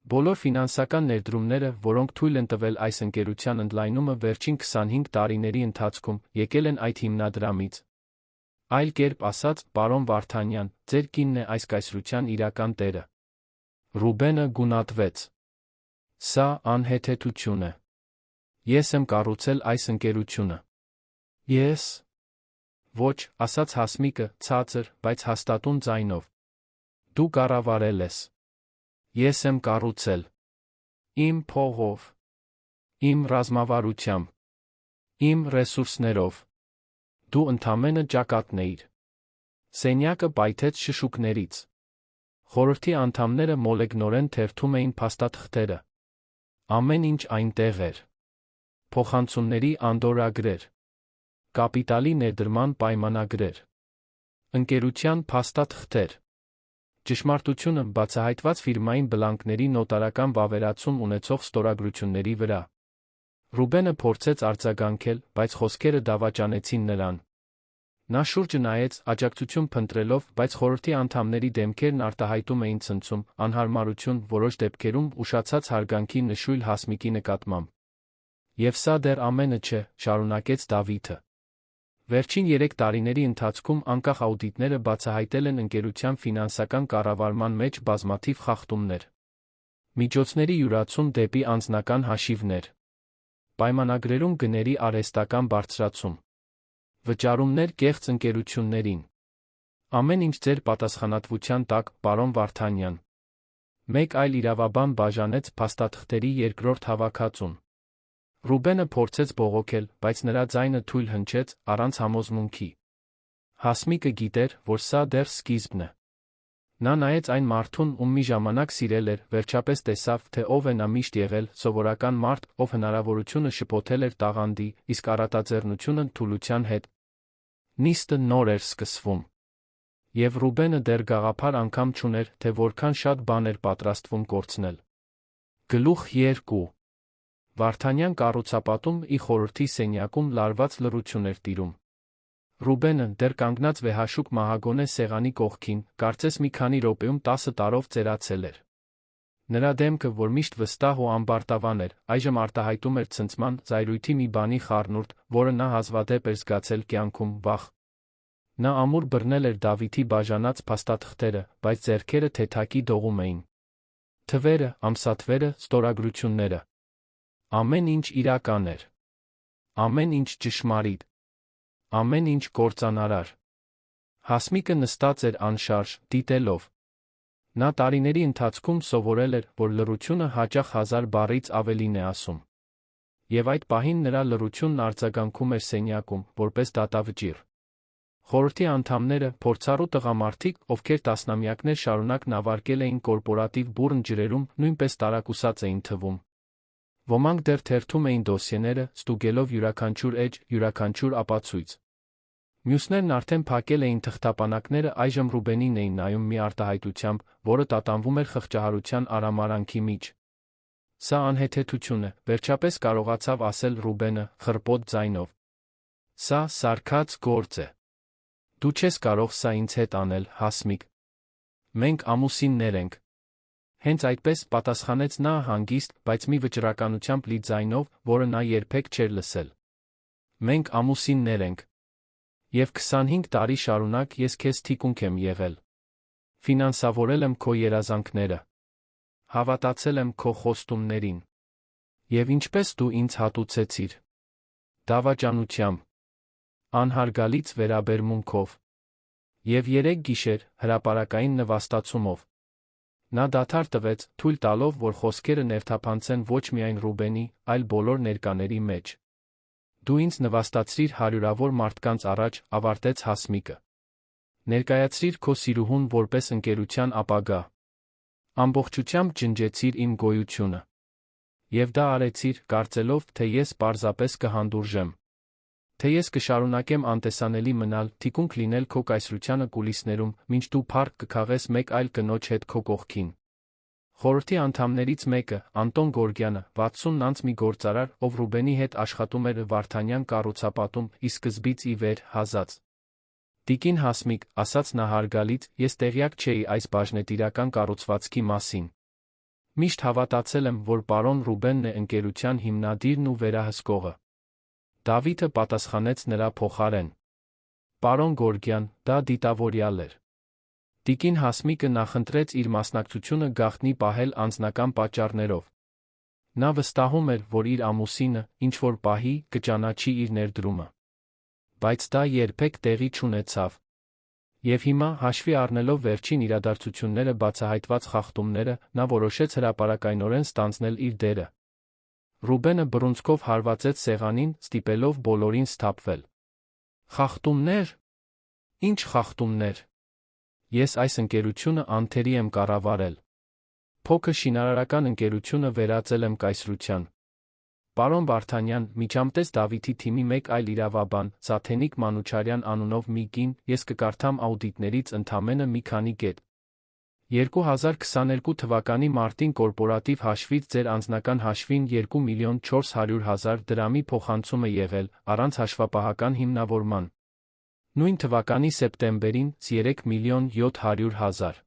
Speaker 1: Բոլոր ֆինանսական ներդրումները, որոնք թույլ են տվել այս ընկերության ընդլայնումը վերջին 25 տարիների ընթացքում, եկել են այդ հիմնադրամից։ Այլ կերպ ասած, պարոն Վարդանյան, ձեր կինն է այս կայսրության իրական տերը։ Ռուբենը գունատվեց։ Սա անհեթեթություն է։ Ես եմ կառուցել այս ընկերությունը։ Ես։ Ոչ, ասաց Հասմիկը, ցածր, բայց հաստատուն ձայնով։ Դու կառավարել ես։ Ես եմ կառուցել։ Իմ փողով։ Իմ ռազմավարությամբ։ Իմ ռեսուրսներով։ Դու ընդամենը ճակատն էիր։ Սենյակը պայթեց շշուկներից։ Խորհրդի անդամները մոլեգնորեն թերթում էին փաստաթղթերը։ Ամեն ինչ այնտեղ էր։ Փոխանցումների անդորրագրեր։ Կապիտալի ներդրման պայմանագրեր։ Ընկերության փաստաթղթեր։ Ճշմարտությունը բացահայտված ֆիրմային բլանկների նոտարական վավերացում ունեցող ստորագրությունների վրա։ Ռուբենը փորձեց արձագանքել, բայց խոսքերը դավաճանեցին նրան։ Նա շուրջը նայեց, աջակցություն փնտրելով, բայց խորհրդի անդամների դեմքերն արտահայտում էին ցնցում, անհարմարություն, որոշ դեպքերում ուշացած հարգանքի նշույլ Հասմիկի նկատմամբ։ Եվ սա դեռ ամենը չէ, շարունակեց Դավիթը։ Վերջին 3 տարիների ընթացքում անկախ աուդիտները բացահայտել են ընկերության ֆինանսական կառավարման մեջ բազմաթիվ խախտումներ։ Միջոցների յուրացում դեպի անձնական հաշիվներ։ Պայմանագրերում գների արհեստական բարձրացում։ Վճարումներ կեղծ ընկերություններին։ Ամեն ինչ ձեր պատասխանատվության տակ, պարոն Վարդանյան։ Մեկ այլ իրավաբան բաժանեց փաստաթղթերի երկրորդ հավաքածուն։ Ռուբենը փորձեց բողոքել, բայց նրա ձայնը թույլ հնչեց, առանց համոզմունքի։ Հասմիկը գիտեր, որ սա դեռ սկիզբն է։ Նա նայեց այն մարդուն, ում մի ժամանակ սիրել էր, վերջապես տեսավ, թե ով է նա միշտ եղել, սովորական մարդ, ով հնարավորությունը շփոթել էր տաղանդի, իսկ առատաձեռնությունը թուլության հետ։ Նիստը նոր էր սկսվում։ Եվ Ռուբենը դեռ գաղափար անգամ չուներ, թե որքան շատ բան էր պատրաստվում կորցնել։ Գլուխ 2։ Վարդանյան կառուցապատում ի խորհրդի սենյակում լարված լռություն էր տիրում։ Ռուբենը, դեռ կանգնած վեհաշուկ մահագոնե սեղանի կողքին, կարծես մի քանի րոպեում 10 տարով ծերացել էր։ Նրա դեմքը, որ միշտ վստահ ու ամբարտավան էր, այժմ արտահայտում էր ցնցման, զայրույթի մի բանի խառնուրդ, որը նա հազվադեպ էր զգացել կյանքում, վախ։ Նա ամուր բռնել էր Դավիթի բաժանած փաստաթղթերը, բայց ձեռքերը թեթակի դողում էին։ Թվերը, ամսաթվերը, ստորագրությունները։ Ամեն ինչ իրական էր։ Ամեն ինչ ճշմարիտ։ Ամեն ինչ կործանարար։ Հասմիկը նստած էր անշարժ, դիտելով։ Նա տարիների ընթացքում սովորել էր, որ լռությունը հաճախ 1000 բառից ավելին է ասում։ Եվ այդ պահին նրա լռությունն արձագանքում էր սենյակում, որպես դատավճիռ։ Խորհրդի անդամները, փորձառու տղամարդիկ, ովքեր տասնամյակներ շարունակ նավարկել էին կորպորատիվ բուռն ջրերում, նույնպես տարակուսած էին թվում։ Ոմանք դեռ թերթում էին դոսիեները, ստուգելով յուրաքանչյուր էջ, յուրաքանչյուր ապացույց։ Մյուսներն արդեն փակել էին թղթապանակները, այժմ Ռուբենին էին նայում մի արտահայտությամբ, որը տատանվում էր խղճահարության արամարանքի միջ։ Սա անհեթեթություն է, վերջապես կարողացավ ասել Ռուբենը, խռպոտ ձայնով։ Սա սարքած գործ է։ Դու չես կարող սա ինձ հետ անել, Հասմիկ։ Մենք ամուսիններ ենք։ Հենց այդպես պատասխանեց նա հանգիստ, բայց մի վճռականությամբ լի ձայնով, որը նա երբեք չէր լսել։ Մենք ամուսիններ ենք։ Եվ 25 տարի շարունակ ես քեզ թիկունք եմ եղել։ Ֆինանսավորել եմ քո երազանքները։ Հավատացել եմ քո խոստումներին։ Եվ ինչպես դու ինձ հատուցեցիր։ Դավաճանությամբ։ Անհարգալից վերաբերմունքով։ Եվ 3 գիշեր, հրապարակային նվաստացումով։ Նա դադար տվեց, թույլ տալով, որ խոսքերը ներթափանցեն ոչ միայն Ռուբենի, այլ բոլոր ներկաների մեջ։ Դու ինձ նվաստացրիր հարյուրավոր մարդկանց առաջ, ավարտեց Հասմիկը։ Ներկայացրիր քո սիրուհուն որպես ընկերության ապագա։ Ամբողջությամբ ջնջեցիր իմ գոյությունը։ Եվ դա արեցիր, կարծելով, թե ես պարզապես կհանդուրժեմ։ Թե ես կշարունակեմ անտեսանելի մնալ, թիկունք լինել քո կայսրությանը կուլիսներում, մինչ դու փառք կքաղես մեկ այլ կնոջ հետ քո կողքին։ Խորհրդի անդամներից մեկը, Անտոն Գորգյանը, 60 անց մի գործարար, ով Ռուբենի հետ աշխատում էր Վարդանյան կառուցապատում, ի սկզբից ի վեր հազած։ Տիկին Հասմիկ, ասաց նա հարգալից, ես տեղյակ չէի այս բաժնետիրական կառուցվածքի մասին։ Միշտ հավատացել եմ, որ պարոն Ռուբենն է ընկերության հիմնադիրն ու վերահսկողը։ Դավիթը պատասխանեց նրա փոխարեն։ Պարոն Գորգյան, դա դիտավորյալ էր։ Տիկին Հասմիկը նախընտրեց իր մասնակցությունը գաղտնի պահել անձնական պատճառներով։ Նա վստահում էր, որ իր ամուսինը, ինչ-որ պահի, կճանաչի իր ներդրումը։ Բայց դա երբեք տեղի չունեցավ։ Եվ հիմա, հաշվի առնելով վերջին իրադարձությունները բացահայտված խախտումները, նա որոշեց հրապարակայնորեն ստանձնել իր դերը։ Ռուբենը բռունցքով հարվածեց սեղանին, ստիպելով բոլորին սթափվել։ Խախտումներ։ Ինչ խախտումներ։ Ես այս ընկերությունը անթերի եմ կառավարել։ Փոքր շինարարական ընկերությունը վերածել եմ կայսրության։ Պարոն Վարդանյան, միջամտեց Դավիթի թիմի մեկ այլ իրավաբան, Սաթենիկ Մանուչարյան անունով մի կին, ես կկարդամ աուդիտներից ընդամենը մի քանի կետ։ 2022 թվականի մարտին կորպորատիվ հաշվից ձեր անձնական հաշվին 2.400.000 դրամի փոխանցում է եղել, առանց հաշվապահական հիմնավորման։ Նույն թվականի սեպտեմբերին 3.700.000։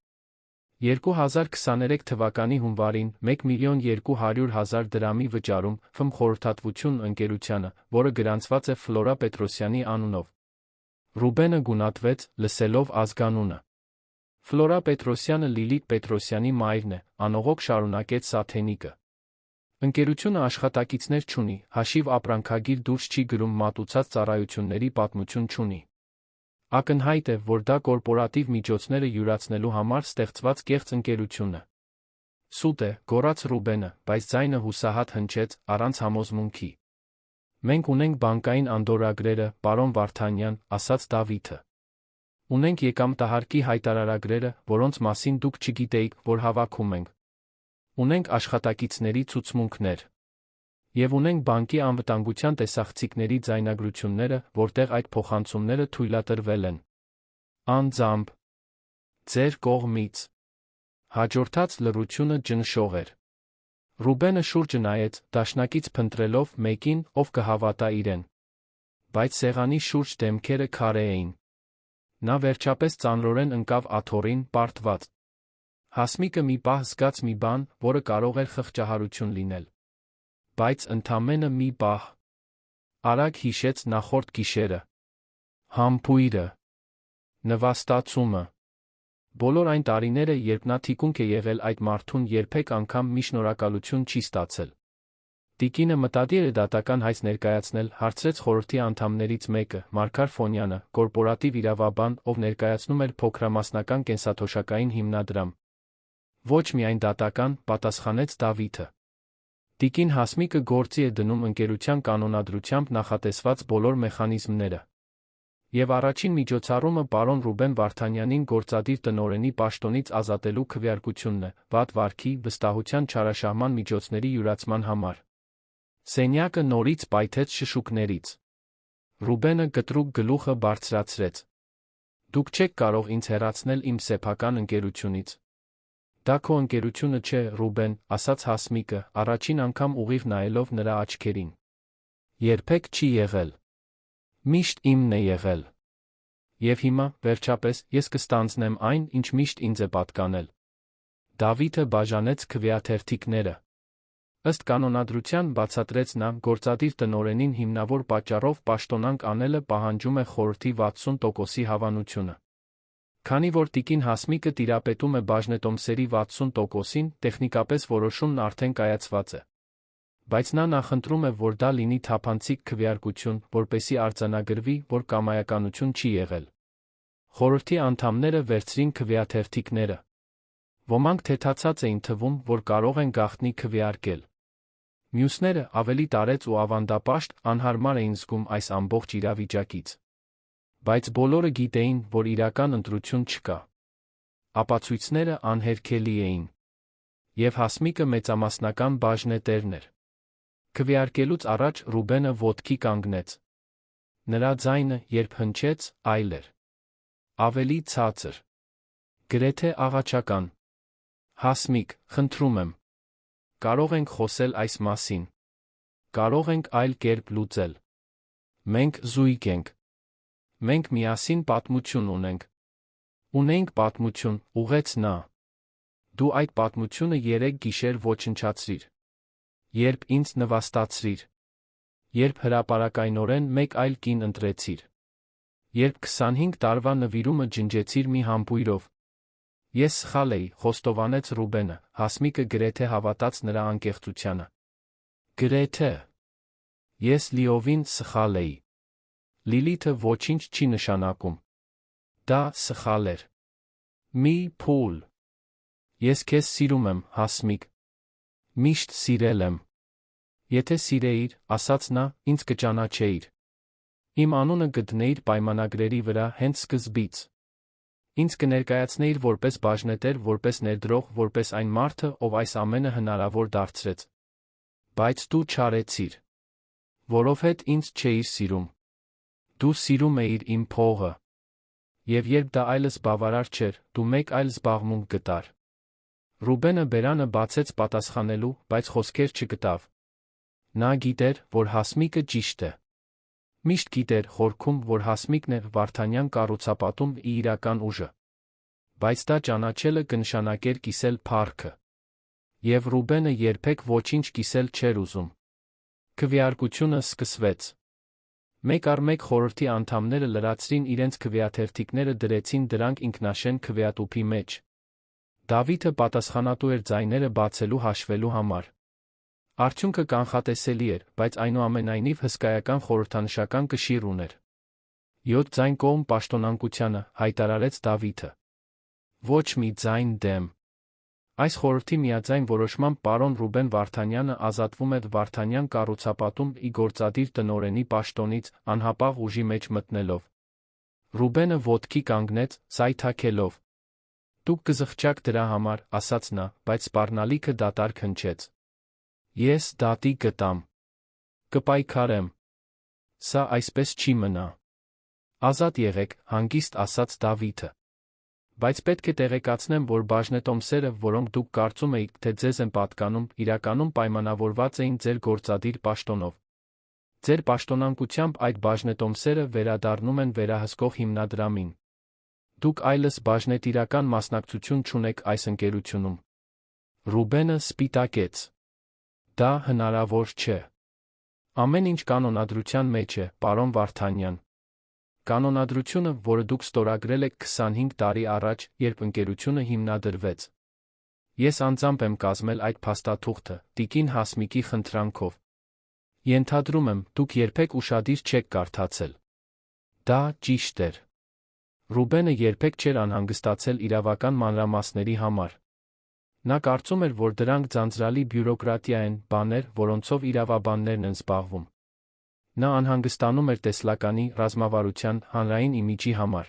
Speaker 1: 2023 թվականի հունվարին 1.200.000 դրամի վճարում ՖՄ խորհրդատվություն ընկերությանը, որը գրանցված է Ֆլորա Պետրոսյանի անունով։ Ռուբենը գունատվեց, լսելով ազգանունը։ Ֆլորա Պետրոսյանը Լիլիթ Պետրոսյանի մայրն է, անողոք շարունակեց Սաթենիկը։ Ընկերությունը աշխատակիցներ չունի, հաշիվ ապրանքագիր դուրս չի գրում, մատուցած ծառայությունների պատմություն չունի։ Ակնհայտ է, որ դա կորպորատիվ միջոցները յուրացնելու համար ստեղծված կեղծ ընկերություն է։ Սուտ է, գոռաց Ռուբենը, բայց ձայնը հուսահատ հնչեց, առանց համոզմունքի։ Մենք ունենք բանկային անդորրագրերը, պարոն Վարդանյան, ասաց Դավիթը։ Ունենք եկամտահարկի հայտարարագրերը, որոնց մասին դուք չգիտեիք, որ հավաքում ենք։ Ունենք աշխատակիցների ցուցմունքներ։ Եվ ունենք բանկի անվտանգության տեսախցիկների ձայնագրությունները, որտեղ այդ փոխանցումները թույլատրվել են։ Անձամբ ձեր կողմից։ Հաջորդած լռությունը ջնշող էր։ Ռուբենը շուրջը նայեց, դաշնակից փնտրելով մեկին, ով կհավատա իրեն։ Բայց սեղանի շուրջ դեմքերը քարե էին։ Նա վերջապես ծանրորեն ընկավ աթոռին, պարտված։ Հասմիկը մի պահ զգաց մի բան, որը կարող էր խղճահարություն լինել։ Բայց ընդամենը մի պահ։ Արագ հիշեց նախորդ գիշերը։ Համբույրը։ Նվաստացումը։ Բոլոր այն տարիները, երբ նա թիկունք է եղել այդ մարդուն, երբեք անգամ մի շնորհակալություն չի ստացել։ Տիկինը մտադիր է դատական հայց ներկայացնել, հարցրեց խորհրդի անդամներից մեկը, Մարգար Ֆոնյանը, կորպորատիվ իրավաբան, ով ներկայացնում էր փոքրամասնական կենսաթոշակային հիմնադրամ։ Ոչ միայն դատական, պատասխանեց Դավիթը։ Տիկին Հասմիկը գործի է դնում ընկերության կանոնադրությամբ նախատեսված բոլոր մեխանիզմները։ Եվ առաջին միջոցառումը պարոն Ռուբեն Վարդանյանին գործադիր տնօրենի պաշտոնից ազատելու քվեարկությունն է, վատ վարքի, վստահության չարաշահման միջոցների յուրացման համար։ Սենյակը նորից պայթեց շշուկներից։ Ռուբենը կտրուկ գլուխը բարձրացրեց։ Դուք չեք կարող ինձ հեռացնել իմ սեփական ընկերությունից։ Դա քո ընկերությունը չէ, Ռուբեն, ասաց Հասմիկը, առաջին անգամ ուղիղ նայելով նրա աչքերին։ Երբեք չի եղել։ Միշտ իմն է եղել։ Եվ հիմա, վերջապես, ես կստանձնեմ այն, ինչ միշտ ինձ է պատկանել։ Դավիթը բաժանեց քվեաթերթիկները։ Ըստ կանոնադրության, բացատրեց նա, գործադիր տնօրենին հիմնավոր պատճառով պաշտոնանկ անելը պահանջում է խորհրդի 60%-ի հավանությունը։ Քանի որ տիկին Հասմիկը տիրապետում է բաժնետոմսերի 60%-ին, տեխնիկապես որոշումն արդեն կայացված է։ Բայց նա նախընտրում է, որ դա լինի թափանցիկ քվեարկություն, որպեսզի արձանագրվի, որ կամայականություն չի եղել։ Խորհրդի անդամները վերցրին քվեաթերթիկները։ Ոմանք թեթացած էին թվում, որ կարող են գաղտնի քվեարկել։ Մյուսները, ավելի տարեց ու ավանդապաշտ, անհարմար էին զգում այս ամբողջ իրավիճակից։ Բայց բոլորը գիտեին, որ իրական ընտրություն չկա։ Ապացույցները անհերքելի էին։ Եվ Հասմիկը մեծամասնական բաժնետերն էր։ Քվեարկելուց առաջ Ռուբենը ոտքի կանգնեց։ Նրա ձայնը, երբ հնչեց, այլ էր։ Ավելի ցածր։ Գրեթե աղաչական։ Հասմիկ, խնդրում եմ։ Կարող ենք խոսել այս մասին։ Կարող ենք այլ կերպ լուծել։ Մենք զույգ ենք։ Մենք միասին պատմություն ունենք։ Ունեինք պատմություն, ուղղեց նա։ Դու այդ պատմությունը 3 գիշեր ոչնչացրիր։ Երբ ինձ նվաստացրիր։ Երբ հրապարակայնորեն մեկ այլ կին ընտրեցիր։ Երբ 25 տարվա նվիրումը ջնջեցիր մի համբույրով։ Ես սխալ էի, խոստովանեց Ռուբենը, Հասմիկը գրեթե հավատաց նրա անկեղծությանը։ Գրեթե։ Ես լիովին սխալ էի։ Լիլիթը ոչինչ չի նշանակում։ Դա սխալ էր։ Մի փուլ։ Ես քեզ սիրում եմ, Հասմիկ։ Միշտ սիրել եմ։ Եթե սիրեիր, ասաց նա, ինձ կճանաչեիր։ Իմ անունը կդնեիր պայմանագրերի վրա հենց սկզբից։ Ինձ կներկայացնեիր որպես բաժնետեր, որպես ներդրող, որպես այն մարդը, ով այս ամենը հնարավոր դարձրեց։ Բայց դու չարեցիր, որովհետ ինձ չէիր սիրում։ Դու սիրում էիր իմ փողը։ Եվ երբ դա այլս բավարար չէր, դու մեկ այլ զբաղմունք գտար։ Ռուբենը բերանը բացեց պատասխանելու, բայց խոսքեր չգտավ։ Նա գիտեր, որ Հասմիկը ճիշտ է։ Միշտ գիտեր խորքում, որ Հասմիկն է Վարդանյան կառուցապատում իրական ուժը։ Բայց դա ճանաչելը կնշանակեր կիսել փառքը։ Եվ Ռուբենը երբեք ոչինչ կիսել չէր ուզում։ Քվեարկությունը սկսվեց։ Մեկ առ մեկ խորհրդի անդամները լրացրին իրենց քվեաթերթիկները, դրեցին դրանք ինքնաշեն քվեատուփի մեջ։ Դավիթը պատասխանատու էր ձայները բացելու հաշվելու համար։ Արդյունքը կանխատեսելի էր, բայց այնուամենայնիվ հսկայական խորհրդանշական կշիռ ուներ։ 7 ձայն կողմ պաշտոնանկությանը, հայտարարեց Դավիթը։ Ոչ մի ձայն դեմ։ Այս խորհրդի միաձայն որոշմամբ պարոն Ռուբեն Վարդանյանը ազատվում է Վարդանյան կառուցապատում ի գործադիր տնօրենի պաշտոնից, անհապաղ ուժի մեջ մտնելով։ Ռուբենը ոտքի կանգնեց, սայթաքելով։ Դուք կզղջաք դրա համար, ասաց նա, բայց սպառնալիքը դատարկ հնչեց։ Ես դատի կտամ։ Կպայքարեմ։ Սա այսպես չի մնա։ Ազատ եղեք, հանգիստ ասաց Դավիթը։ Բայց պետք է տեղեկացնեմ, որ բաժնետոմսերը, որոնք դուք կարծում էիք, թե ձեզ են պատկանում, իրականում պայմանավորված էին ձեր գործադիր պաշտոնով։ Ձեր պաշտոնանկությամբ այդ բաժնետոմսերը վերադառնում են վերահսկող հիմնադրամին։ Դուք այլս բաժնետիրական մասնակցություն չունեք այս ընկերությունում։ Ռուբենը սպիտակեց։ Դա հնարավոր չէ։ Ամեն ինչ կանոնադրության մեջ է, պարոն Վարդանյան։ Կանոնադրությունը, որը դուք ստորագրել եք 25 տարի առաջ, երբ ընկերությունը հիմնադրվեց։ Ես անձամբ եմ կազմել այդ փաստաթուղթը, տիկին Հասմիկի խնդրանքով։ Ենթադրում եմ, դուք երբեք ուշադիր չեք կարդացել։ Դա ճիշտ էր։ Ռուբենը երբեք չէր անհանգստացել իրավական մանրամասների համար։ Նա կարծում էր, որ դրանք ձանձրալի բյուրոկրատիա են, բաներ, որոնցով իրավաբաններն են զբաղվում։ Նա անհանգստանում էր տեսլականի, ռազմավարության, հանրային իմիջի համար։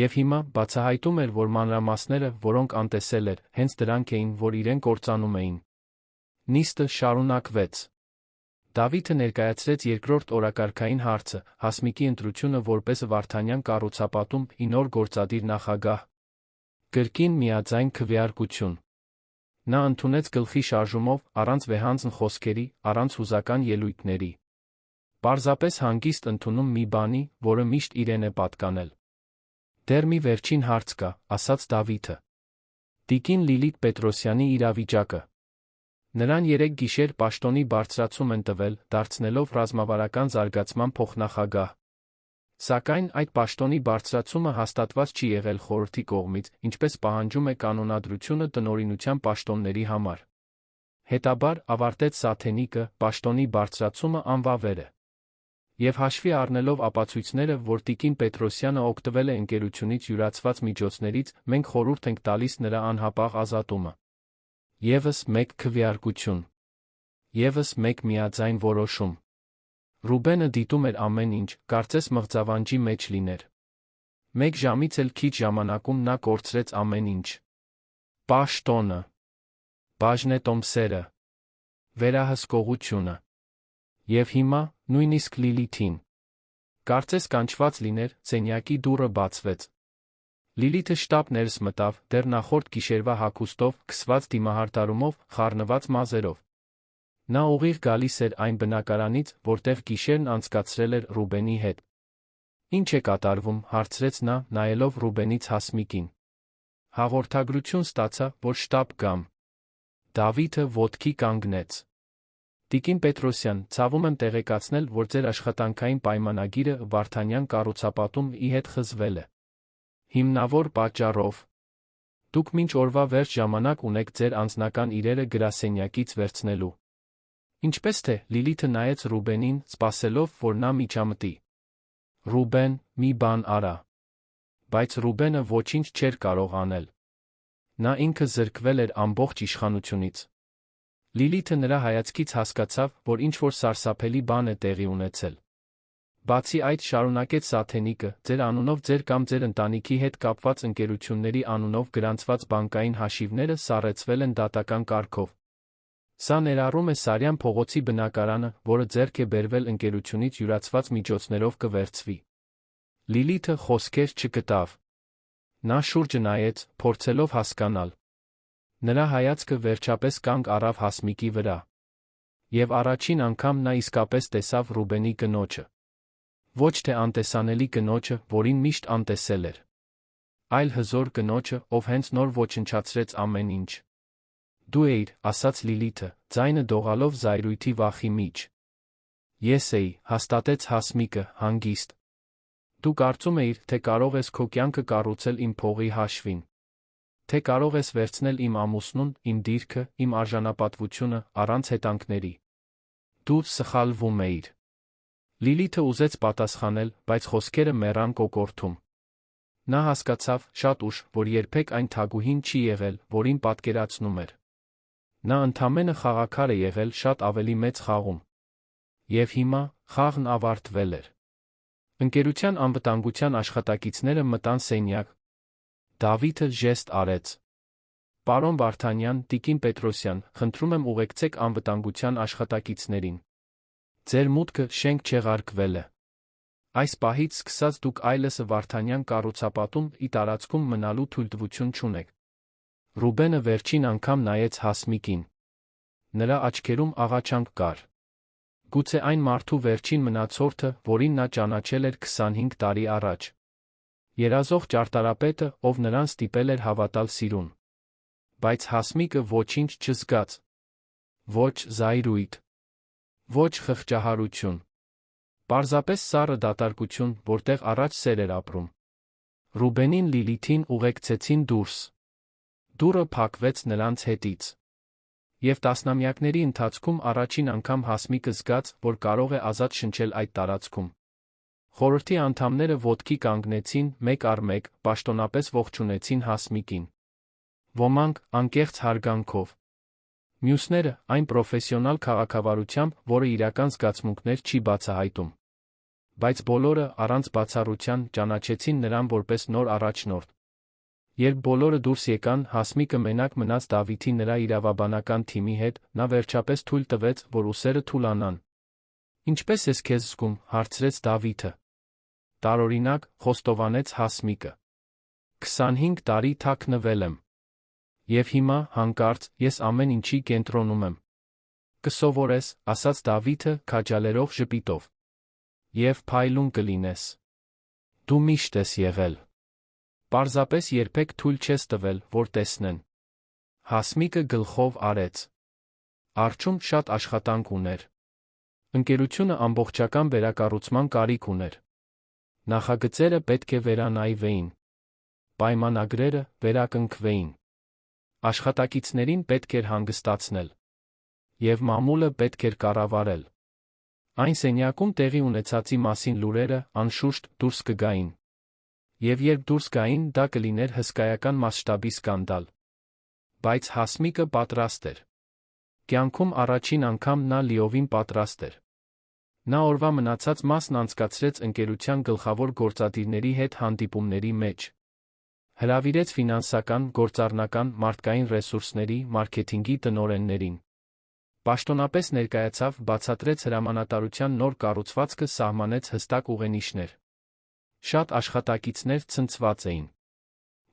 Speaker 1: Եվ հիմա բացահայտում էր, որ մանրամասները, որոնք անտեսել էր, հենց դրանք էին, որ իրեն կործանում էին։ Նիստը շարունակվեց։ Դավիթը ներկայացրեց երկրորդ օրակարգային հարցը՝ Հասմիկի ընտրությունը որպես Վարդանյան կառուցապատում ի նոր գործադիր նախագահ։ Կրկին միաձայն քվեարկություն։ Նա ընդունեց գլխի շարժումով, առանց վեհանձն խոսքերի, առանց հուզական ելույթների։ Պարզապես հանգիստ ընդունում մի բանի, որը միշտ իրեն է պատկանել։ Դեռ մի վերջին հարց կա, ասաց Դավիթը։ Տիկին Լիլիթ Պետրոսյանի իրավիճակը։ Նրան 3 գիշեր պաշտոնի բարձրացում են տվել, դարձնելով ռազմավարական զարգացման փոխնախագահ։ Սակայն այդ պաշտոնի բարձրացումը հաստատված չի եղել խորհրդի կողմից, ինչպես պահանջում է կանոնադրությունը տնօրինության պաշտոնների համար։ Հետաբար, ավարտեց Սաթենիկը, պաշտոնի բարձրացումը անվավեր է։ Եվ հաշվի առնելով ապացույցները, որ տիկին Պետրոսյանը օգտվել է ընկերությունից յուրացված միջոցներից, մենք խորհուրդ ենք տալիս նրա անհապաղ ազատումը։ Եվս մեկ քվեարկություն։ Եվս մեկ միաձայն որոշում։ Ռուբենը դիտում էր ամեն ինչ, կարծես մղձավանջի մեջ լիներ։ Մեկ ժամից էլ քիչ ժամանակում նա կորցրեց ամեն ինչ։ Պաշտոնը, բաժնետոմսերը, վերահսկողությունը։ Եվ հիմա, նույնիսկ Լիլիթին։ Կարծես կանչված լիներ, սենյակի դուռը բացվեց։ Լիլիթը շտապ ներս մտավ, դեռ նախորդ գիշերվա հագուստով, քսված դիմահարդարումով, խառնված մազերով։ Նա ուղիղ գալիս էր այն բնակարանից, որտեղ գիշերն անցկացրել էր Ռուբենի հետ։ Ինչ է կատարվում, հարցրեց նա, նայելով Ռուբենից Հասմիկին։ Հաղորդագրություն ստացա, որ շտապ գամ։ Դավիթը ոտքի կանգնեց։ Տիկին Պետրոսյան, ցավում եմ տեղեկացնել, որ ձեր աշխատանքային պայմանագիրը Վարդանյան կառուցապատում ի հետ խզվել է։ Հիմնավոր պատճառով։ Դուք մինչ օրվա վերջ ժամանակ ունեք ձեր անձնական իրերը գրասենյակից վերցնելու։ Ինչպես թե, Լիլիթը նայեց Ռուբենին, սպասելով, որ նա միջամտի։ Ռուբեն, մի բան արա։ Բայց Ռուբենը ոչինչ չէր կարող անել։ Նա ինքը զրկվել էր ամբողջ իշխանությունից։ Լիլիթը նրա հայացքից հասկացավ, որ ինչ-որ սարսափելի բան է տեղի ունեցել։ Բացի այդ, շարունակեց Սաթենիկը, ձեր անունով ձեր կամ ձեր ընտանիքի հետ կապված ընկերությունների անունով գրանցված բանկային հաշիվները սառեցվել են դատական կարգով։ Սա ներառում է Սարյան փողոցի բնակարանը, որը ձեռք է բերվել ընկերությունից յուրացված միջոցներով կվերցվի։ Լիլիթը խոսքեր չգտավ։ Նա շուրջը նայեց, փորձելով հասկանալ։ Նրա հայացքը վերջապես կանգ առավ Հասմիկի վրա։ Եվ առաջին անգամ նա իսկապես տեսավ Ռուբենի կնոջը։ Ոչ թե անտեսանելի կնոջը, որին միշտ անտեսել էր, այլ հզոր կնոջը, ով հենց նոր ոչնչացրեց ամեն ինչ։ Դու էիր, ասաց Լիլիթը, ձայնը դողալով զայրույթի վախի մեջ։ Ես էի, հաստատեց Հասմիկը, հանգիստ։ Դու կարծում էիր, թե կարող ես քո կյանքը կառուցել իմ փողի հաշվին։ Թե կարող ես վերցնել իմ ամուսնուն, իմ դիրքը, իմ արժանապատվությունը, առանց հետանքների։ Դու սխալվում էիր։ Լիլիթը ուզեց պատասխանել, բայց խոսքերը մեռան կոկորդում։ Նա հասկացավ շատ ուշ, որ երբեք այն թագուհին չի եղել, որին պատկերացնում էր։ Նա ընդամենը խաղաքար է եղել շատ ավելի մեծ խաղում։ Եվ հիմա խաղն ավարտվել էր։ Ընկերության անվտանգության աշխատակիցները մտան սենյակ։ Դավիթը ժեստ արեց։ Պարոն Վարդանյան, Տիկին Պետրոսյան, խնդրում եմ ուղեկցեք անվտանգության աշխատակիցներին։ Ձեր մուտքը շենք չեղարկվել է։ Այս պահից սկսած դուք այլևս Վարդանյան կառուցապատում ի տարածքում մնալու թույլտվություն չունեք։ Ռուբենը վերջին անգամ նայեց Հասմիկին։ Նրա աչքերում աղաչանք կար։ Գուցե այն մարդու վերջին մնացորդը, որին նա ճանաչել էր 25 տարի առաջ։ Երազող ճարտարապետը, ով նրան ստիպել էր հավատալ սիրուն։ Բայց Հասմիկը ոչինչ չզգաց։ Ոչ զայրույթ։ Ոչ խղճահարություն։ Պարզապես սառը դատարկություն, որտեղ առաջ սեր էր ապրում։ Ռուբենին Լիլիթին ուղեկցեցին դուրս։ Դուռը փակվեց նրանց հետից։ Եվ տասնամյակների ընթացքում առաջին անգամ Հասմիկը զգաց, որ կարող է ազատ շնչել այդ տարածքում։ Խորհրդի անդամները ոտքի կանգնեցին, մեկ առ մեկ, պաշտոնապես ողջունեցին Հասմիկին։ Ոմանք անկեղծ հարգանքով։ Մյուսները այն պրոֆեսիոնալ քաղաքավարությամբ, որը իրական զգացմունքներ չի բացահայտում։ Բայց բոլորը, առանց բացառության, ճանաչեցին նրան որպես նոր առաջնորդ։ Երբ բոլորը դուրս եկան, Հասմիկը մենակ մնաց Դավիթի նրա իրավաբանական թիմի հետ, նա վերջապես թույլ տվեց, որ ուսերը թուլանան։ Ինչպե՞ս ես քեզ զգում, հարցրեց Դավիթը։ Տարօրինակ, խոստովանեց Հասմիկը։ 25 տարի թաքնվել եմ։ Եվ հիմա, հանկարծ, ես ամեն ինչի կենտրոնում եմ։ Կսովորես, ասաց Դավիթը, քաջալերող ժպիտով։ Եվ փայլուն կլինես։ Դու միշտ ես եղել։ Պարզապես երբեք թույլ չես տվել, որ տեսնեն։ Հասմիկը գլխով արեց։ Առջում շատ աշխատանք ուներ։ Ընկերությունը ամբողջական վերակառուցման կարիք ուներ։ Նախագծերը պետք է վերանայվեին։ Պայմանագրերը վերակնքվեին։ Աշխատակիցներին պետք էր հանգստացնել։ Եվ մամուլը պետք էր կառավարել։ Այն սենյակում տեղի ունեցածի մասին լուրերը, անշուշտ, դուրս կգային։ Եվ երբ դուրս գային, դա կլիներ հսկայական մասշտաբի սկանդալ։ Բայց Հասմիկը պատրաստ էր։ Կյանքում առաջին անգամ նա լիովին պատրաստ էր։ Նա օրվա մնացած մասն անցկացրեց ընկերության գլխավոր գործադիրների հետ հանդիպումների մեջ։ Հրավիրեց ֆինանսական, գործառնական, մարդկային ռեսուրսների, մարքեթինգի տնօրեններին։ Պաշտոնապես ներկայացավ, բացատրեց հրամանատարության նոր կառուցվածքը, սահմանեց հստակ ուղենիշներ։ Շատ աշխատակիցներ ցնցված էին։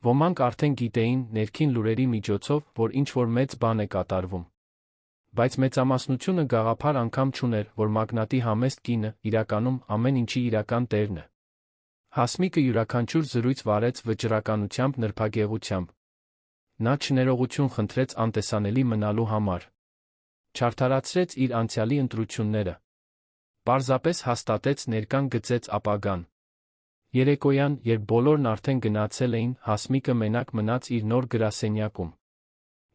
Speaker 1: Ոմանք արդեն գիտեին ներքին լուրերի միջոցով, որ ինչ-որ մեծ բան է կատարվում։ Բայց մեծամասնությունը գաղափար անգամ չուներ, որ մագնատի համեստ կինը, իրականում, ամեն ինչի իրական տերն է։ Հասմիկը յուրաքանչյուր զրույց վարեց վճռականությամբ, նրբագեղությամբ։ Նա չներողություն խնդրեց անտեսանելի մնալու համար։ Չարդարացրեց իր անցյալի ընտրությունները։ Պարզապես հաստատեց ներկան, գծեց ապագան։ Երեկոյան, երբ բոլորն արդեն գնացել էին, Հասմիկը մենակ մնաց իր նոր գրասենյակում։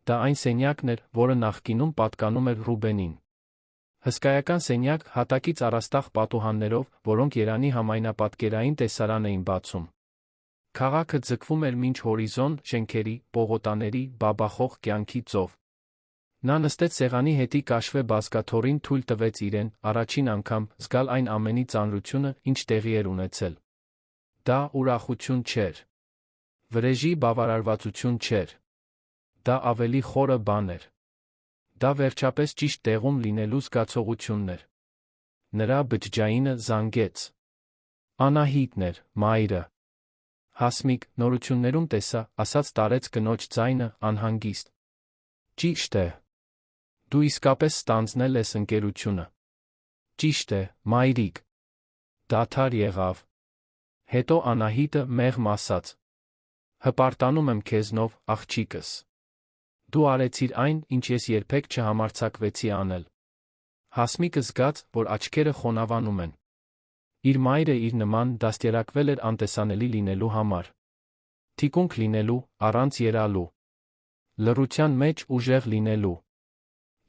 Speaker 1: Դա այն սենյակն էր, որը նախկինում պատկանում էր Ռուբենին։ Հսկայական սենյակ, հատակից առաստաղ պատուհաններով, որոնք Երանի համայնապատկերային տեսարան էին բացում։ Քաղաքը ձգվում էր մինչ հորիզոն, շենքերի, պողոտաների, բաբախող կյանքի ծով։ Նա նստեց սեղանի հետի կաշվե բազկաթոռին, թույլ տվեց իրեն, առաջին անգամ, զգալ այն ամենի ծանրությունը, ինչ տեղի էր ունեցել։ Դա ուրախություն չէր։ Վրեժի բավարարվածություն չէր։ Դա ավելի խորը բան էր։ Դա վերջապես ճիշտ տեղում լինելու զգացողությունն էր։ Նրա բջջայինը զանգեց։ Անահիտն էր, մայրը։ Հասմիկ, նորություններում տեսա, ասաց տարեց կնոջ ձայնը, անհանգիստ։ Ճիշտ է։ Դու իսկապես ստանձնել ես ընկերությունը։ Ճիշտ է, մայրիկ։ Դադար եղավ։ Հետո Անահիտը մեղմ ասաց. հպարտանում եմ քեզնով, աղջիկս։ Դու արեցիր այն, ինչ ես երբեք չհամարձակվեցի անել։ Հասմիկը զգաց, որ աչքերը խոնավանում են։ Իր մայրը իր նման դաստիարակվել էր անտեսանելի լինելու համար։ Թիկունք լինելու, առանց երալու։ Լռության մեջ ուժեղ լինելու։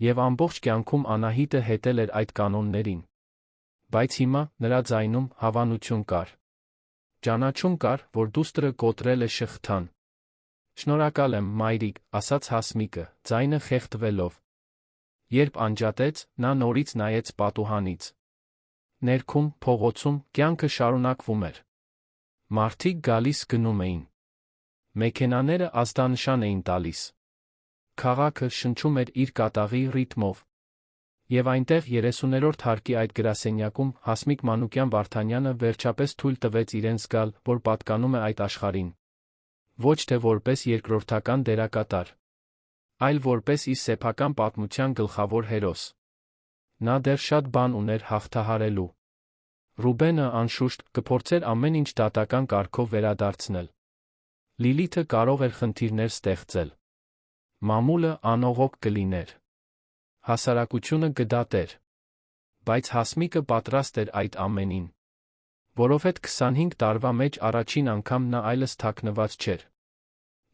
Speaker 1: Եվ ամբողջ կյանքում Անահիտը հետել էր այդ կանոններին։ Բայց հիմա նրա ձայնում հավանություն կար։ Ճանաչում կար, որ դուստրը կոտրել է շղթան։ Շնորհակալ եմ, մայրիկ, ասաց Հասմիկը, ձայնը խեղդվելով։ Երբ անջատեց, նա նորից նայեց պատուհանից։ Ներքում, փողոցում, կյանքը շարունակվում էր։ Մարդիկ գալիս գնում էին։ Մեքենաները ազդանշան էին տալիս։ Քաղաքը շնչում էր իր կատաղի ռիթմով։ Եվ այնտեղ 30-րդ հարկի այդ գրասենյակում Հասմիկ Մանուկյան-Վարդանյանը վերջապես թույլ տվեց իրեն զգալ, որ պատկանում է այդ աշխարհին։ Ոչ թե որպես երկրորդական դերակատար, այլ որպես իր սեփական պատմության գլխավոր հերոս։ Նա դեռ շատ բան ուներ հաղթահարելու։ Ռուբենը, անշուշտ, կփորձեր ամեն ինչ դատական կարգով վերադարձնել։ Լիլիթը կարող էր խնդիրներ ստեղծել։ Մամուլը անողոք կլիներ։ Հասարակությունը կդատեր։ Բայց Հասմիկը պատրաստ էր այդ ամենին։ Որովհետև 25 տարվա մեջ առաջին անգամ նա այլս թաքնված չէր։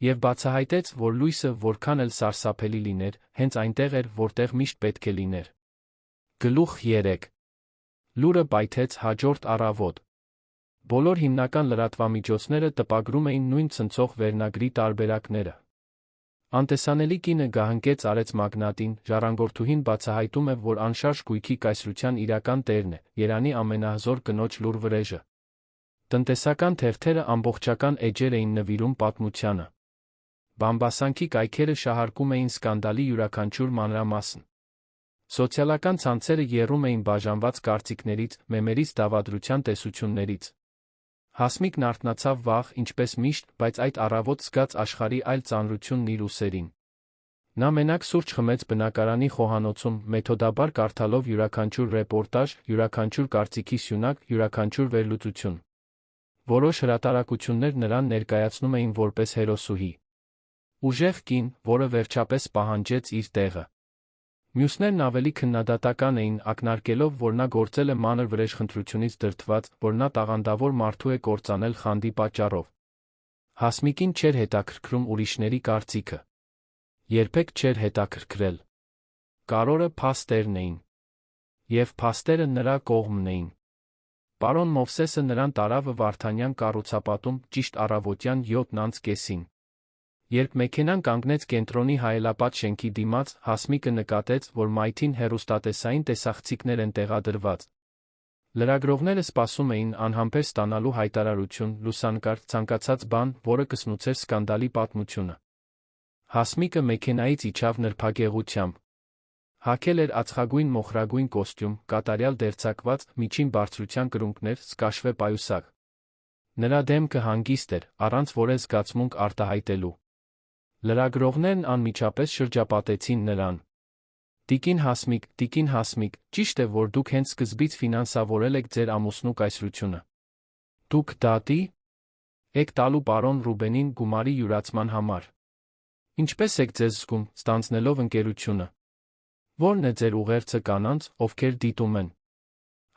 Speaker 1: Եվ բացահայտեց, որ լույսը որքան էլ սարսափելի լիներ, հենց այնտեղ էր, որտեղ միշտ պետք է լիներ։ Գլուխ 3։ Լուրը պայթեց հաջորդ առավոտ։ Բոլոր հիմնական լրատվամիջոցները տպագրում էին նույն ցնցող վերնագրի տարբերակները։ Անտեսանելի կինը գահընկեց արեց մագնատին, ժառանգորդուհին բացահայտում է, որ անշարժ գույքի կայսրության իրական տերն է, Երանի ամենահզոր կնոջ լուր վրեժը։ Տնտեսական թերթերը ամբողջական էջեր էին նվիրում պատմությանը։ Բամբասանքի կայքերը շահարկում էին սկանդալի յուրաքանչյուր մանրամասն։ Սոցիալական ցանցերը եռում էին բաժանված կարծիքներից, մեմերից դավադրության տեսություններից։ Հասմիկն արթնացավ վաղ, ինչպես միշտ, բայց այդ առավոտ զգաց աշխարհի այլ ծանրությունն իր ուսերին։ Նա մենակ սուրճ խմեց բնակարանի խոհանոցում, մեթոդաբար կարդալով յուրաքանչյուր ռեպորտաժ, յուրաքանչյուր կարծիքի սյունակ, յուրաքանչյուր վերլուծություն։ Որոշ հրատարակություններ նրան ներկայացնում էին որպես հերոսուհի։ Ուժեղ կին, որը վերջապես պահանջեց իր տեղը։ Մյուսներն ավելի քննադատական էին, ակնարկելով, որ նա գործել է մանր վրեժխնդրությունից դրդված, որ նա տաղանդավոր մարդու է կործանել խանդի պատճառով։ Հասմիկին չէր հետաքրքրում ուրիշների կարծիքը։ Երբեք չէր հետաքրքրել։ Կարորը փաստերն էին։ Եվ փաստերը նրա կողմն էին։ Պարոն Մովսեսը նրան տարավ Վարդանյան կառուցապատում ճիշտ առավոտյան 7:30-ին։ Երբ մեքենան կանգնեց կենտրոնի հայելապատ շենքի դիմաց, Հասմիկը նկատեց, որ մայթին հեռուստատեսային տեսախցիկներ են տեղադրված։ Լրագրողները սպասում էին անհամբեր ստանալու հայտարարություն, լուսանկար, ցանկացած բան, որը կսնուցեր սկանդալի պատմությունը։ Հասմիկը մեքենայից իջավ նրբագեղությամբ։ Հագել էր ածխագույն մոխրագույն կոստյում, կատարյալ դերձակված, միջին բարձրության կրունկներ, սկաշվե պայուսակ։ Նրա դեմքը հանգիստ էր, առանց որևէ զգացմունք արտահայտելու։ Լրագրողներն անմիջապես շրջապատեցին նրան։ Տիկին Հասմիկ, ճիշտ է, որ դուք հենց սկզբից ֆինանսավորել եք ձեր ամուսնու կայսրությունը։ Դուք դատի եք տալու պարոն Ռուբենին գումարի յուրացման համար։ Ինչպես եք ձեզ զգում, ստանձնելով ընկերությունը։ Ո՞րն է ձեր ուղերձը կանանց, ովքեր դիտում են։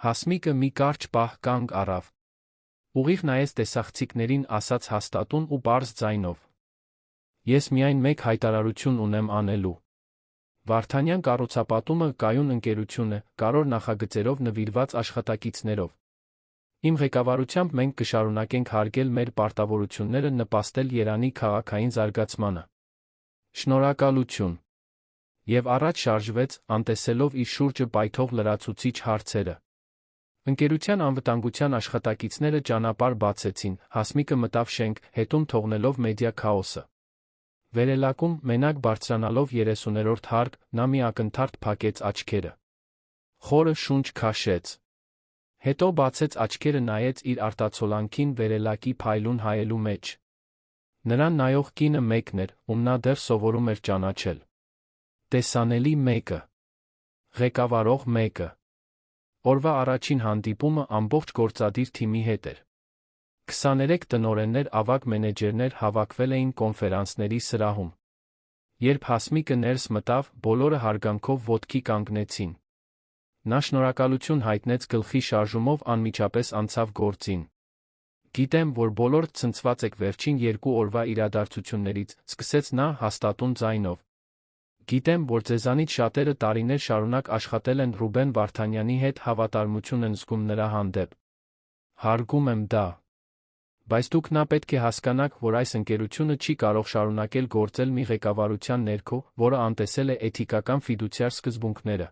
Speaker 1: Հասմիկը մի կարճ պահ կանգ առավ։ Ուղիղ նայեց տեսախցիկներին, ասաց հաստատուն ու պարզ ձայնով. Ես միայն մեկ հայտարարություն ունեմ անելու։ Վարդանյան կառուցապատումը կայուն ընկերություն է, կարևոր նախագծերով նվիրված աշխատակիցներով։ Իմ ղեկավարությամբ մենք կշարունակենք հարգել մեր պարտավորությունները նպաստել Երանի քաղաքային զարգացմանը։ Շնորհակալություն։ Եվ առաջ շարժվեց, անտեսելով իր շուրջը պայթող լրացուցիչ հարցերը։ Ընկերության անվտանգության աշխատակիցները ճանապարհ բացեցին, Հասմիկը մտավ շենք, հետում թողնելով մեդիա քաոսը։ Վերելակում մենակ բարձրանալով 30-րդ հարկ, նա մի ակնթարթ փակեց աչքերը։ Խորը շունչ քաշեց։ Հետո բացեց աչքերը, նայեց իր արտացոլանքին վերելակի փայլուն հայելու մեջ։ Նրան նայող կինը մեկն էր, ում նա դեռ սովորում էր ճանաչել։ Տեսանելի մեկը։ Ղեկավարող մեկը։ Օրվա առաջին հանդիպումը ամբողջ գործադիր թիմի հետ էր։ 23 տնօրեններ, ավագ մենեջերներ հավաքվել էին կոնֆերանսների սրահում։ Երբ Հասմիկը ներս մտավ, բոլորը հարգանքով ոտքի կանգնեցին։ Նա շնորհակալություն հայտնեց գլխի շարժումով, անմիջապես անցավ գործին։ Գիտեմ, որ բոլորդ ցնցված եք վերջին 2 օրվա իրադարձություններից, սկսեց նա հաստատուն ձայնով։ Գիտեմ, որ ձեզանից շատերը տարիներ շարունակ աշխատել են Ռուբեն Վարդանյանի հետ, հավատարմություն են զգում նրա հանդեպ։ Հարգում եմ դա։ Բայց դուք նա պետք է հասկանաք, որ այս ընկերությունը չի կարող շարունակել գործել մի ղեկավարության ներքո, որը անտեսել է էթիկական ֆիդուցիար սկզբունքները։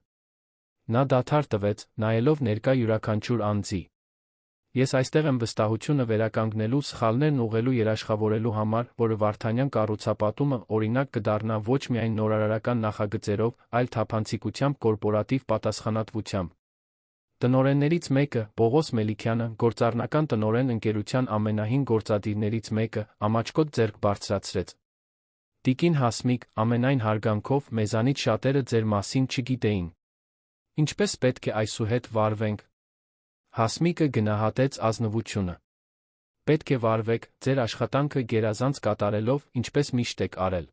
Speaker 1: Նա դադար տվեց, նայելով ներկա յուրաքանչյուր անձի։ Ես այստեղ եմ վստահությունը վերականգնելու, սխալներն ուղղելու, երաշխավորելու համար, որը Վարդանյան կառուցապատումը օրինակ կդառնա ոչ միայն նորարարական նախագծերով, այլ թափանցիկությամբ, կորպորատիվ պատասխանատվությամբ։ Տնօրեններից մեկը, Պողոս Մելիքյանը, գործառնական տնօրեն ընկերության ամենահին գործադիրներից մեկը, ամաչկոտ ձեռք բարձրացրեց։ Տիկին Հասմիկ, ամենայն հարգանքով, մեզանից շատերը ձեր մասին չգիտեին։ Ինչպես պետք է այսուհետ վարվենք։ Հասմիկը գնահատեց ազնվությունը։ Պետք է վարվեք, ձեր աշխատանքը գերազանց կատարելով, ինչպես միշտ եք արել։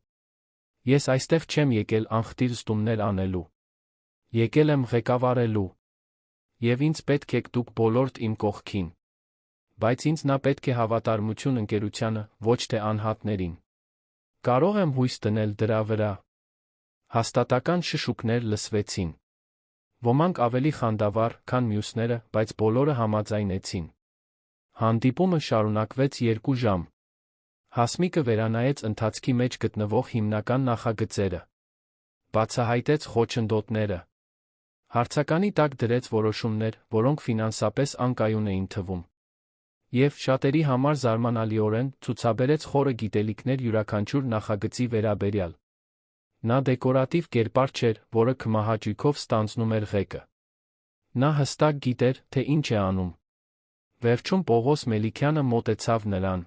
Speaker 1: Ես այստեղ չեմ եկել անխտիր զդումներ անելու։ Եկել եմ ղեկավարելու։ Եվ ինձ պետք եք դուք բոլորդ իմ կողքին։ Բայց ինձ նա պետք է հավատարմություն ընկերությանը, ոչ թե անհատներին։ Կարող եմ հույս դնել դրա վրա։ Հաստատական շշուկներ լսվեցին։ Ոմանք ավելի խանդավառ, քան մյուսները, բայց բոլորը համաձայնեցին։ Հանդիպումը շարունակվեց 2 ժամ։ Հասմիկը վերանայեց ընթացքի մեջ գտնվող հիմնական նախագծերը։ Բացահայտեց խոչընդոտները։ Հարցականի տակ դրեց որոշումներ, որոնք ֆինանսապես անկայուն էին թվում։ Եվ շատերի համար զարմանալիորեն ցուցաբերեց խորը գիտելիքներ յուրաքանչյուր նախագծի վերաբերյալ։ Նա դեկորատիվ կերպար չէր, որը քմահաճույքով ստանձնում էր ղեկը։ Նա հստակ գիտեր, թե ինչ է անում։ Վերջում Պողոս Մելիքյանը մոտեցավ նրան։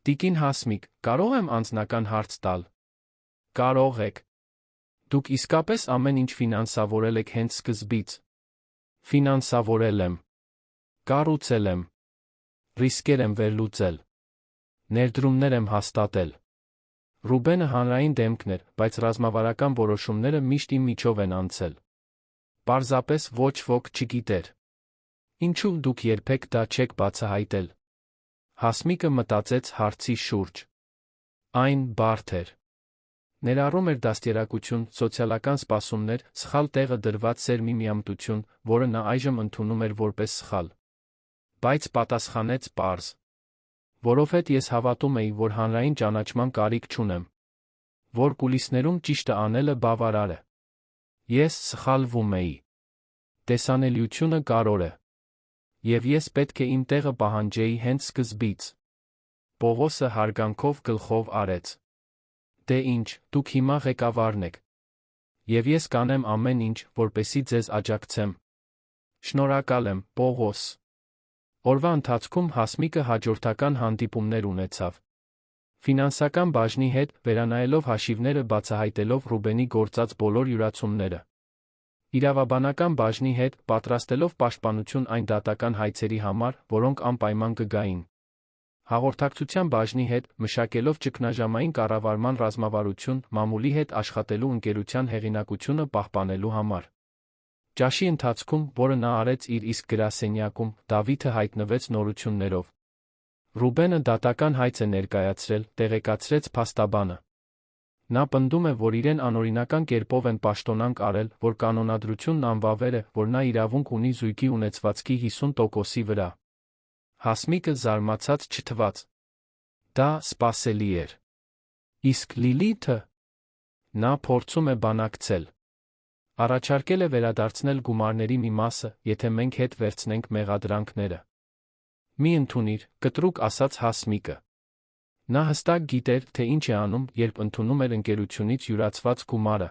Speaker 1: Տիկին Հասմիկ, կարող եմ անձնական հարց տալ։ Կարող եք։ Դուք իսկապես ամեն ինչ ֆինանսավորել եք հենց սկզբից։ Ֆինանսավորել եմ։ Կառուցել եմ։ Ռիսկեր եմ վերլուծել։ Ներդրումներ եմ հաստատել։ Ռուբենը հանրային դեմքն էր, բայց ռազմավարական որոշումները միշտ իմ միջով են անցել։ Պարզապես ոչ ոք չգիտեր։ Ինչու դուք երբեք դա չեք բացահայտել։ Հասմիկը մտածեց հարցի շուրջ։ Այն բարդ էր։ Ներառում էր դաստիարակություն, սոցիալական սպասումներ, սխալ տեղը դրված սերմիմիամտություն, որը նա այժմ ընդունում էր որպես սխալ։ Բայց պատասխանեց պարզ։ Որովհետև ես հավատում էի, որ հանրային ճանաչման կարիք չունեմ։ Որ կուլիսներում ճիշտը անելը բավարար է։ Ես սխալվում էի։ Տեսանելիությունը կարևոր է։ Եվ ես պետք է իմ տեղը պահանջեի հենց սկզբից։ Պողոսը հարգանքով գլխով արեց։ Դե ինչ, դուք հիմա ղեկավարն եք։ Եվ ես կանեմ ամեն ինչ, որպեսզի ձեզ աջակցեմ։ Շնորհակալ եմ, Պողոս։ Օրվա ընթացքում Հասմիկը հաջորդական հանդիպումներ ունեցավ։ Ֆինանսական բաժնի հետ, վերանայելով հաշիվները, բացահայտելով Ռուբենի գործած բոլոր յուրացումները։ Իրավաբանական բաժնի հետ, պատրաստելով պաշտպանություն այն դատական հայցերի համար, որոնք անպայման կգային։ Հաղորդակցության բաժնի հետ, մշակելով ճգնաժամային կառավարման ռազմավարություն, մամուլի հետ աշխատելու ընկերության հեղինակությունը պահպանելու համար։ Ճաշի ընթացքում, որը նա արեց իր իսկ գրասենյակում, Դավիթը հայտնվեց նորություններով։ Ռուբենը դատական հայց է ներկայացրել, տեղեկացրեց փաստաբանը։ Նա պնդում է, որ իրեն անօրինական կերպով են պաշտոնանկ արել, որ կանոնադրությունն անվավեր է, որ նա իրավունք ունի զույգի ունեցվածքի 50%-ի վրա։ Հասմիկը զարմացած չթվաց։ Դա սպասելի էր։ Իսկ Լիլիթը։ Նա փորձում է բանակցել։ Առաջարկել է վերադարձնել գումարների մի մասը, եթե մենք հետ վերցնենք մեղադրանքները։ Մի ընդունիր, կտրուկ ասաց Հասմիկը։ Նա հստակ գիտեր, թե ինչ է անում, երբ ընդունում էր ընկերությունից յուրացված գումարը։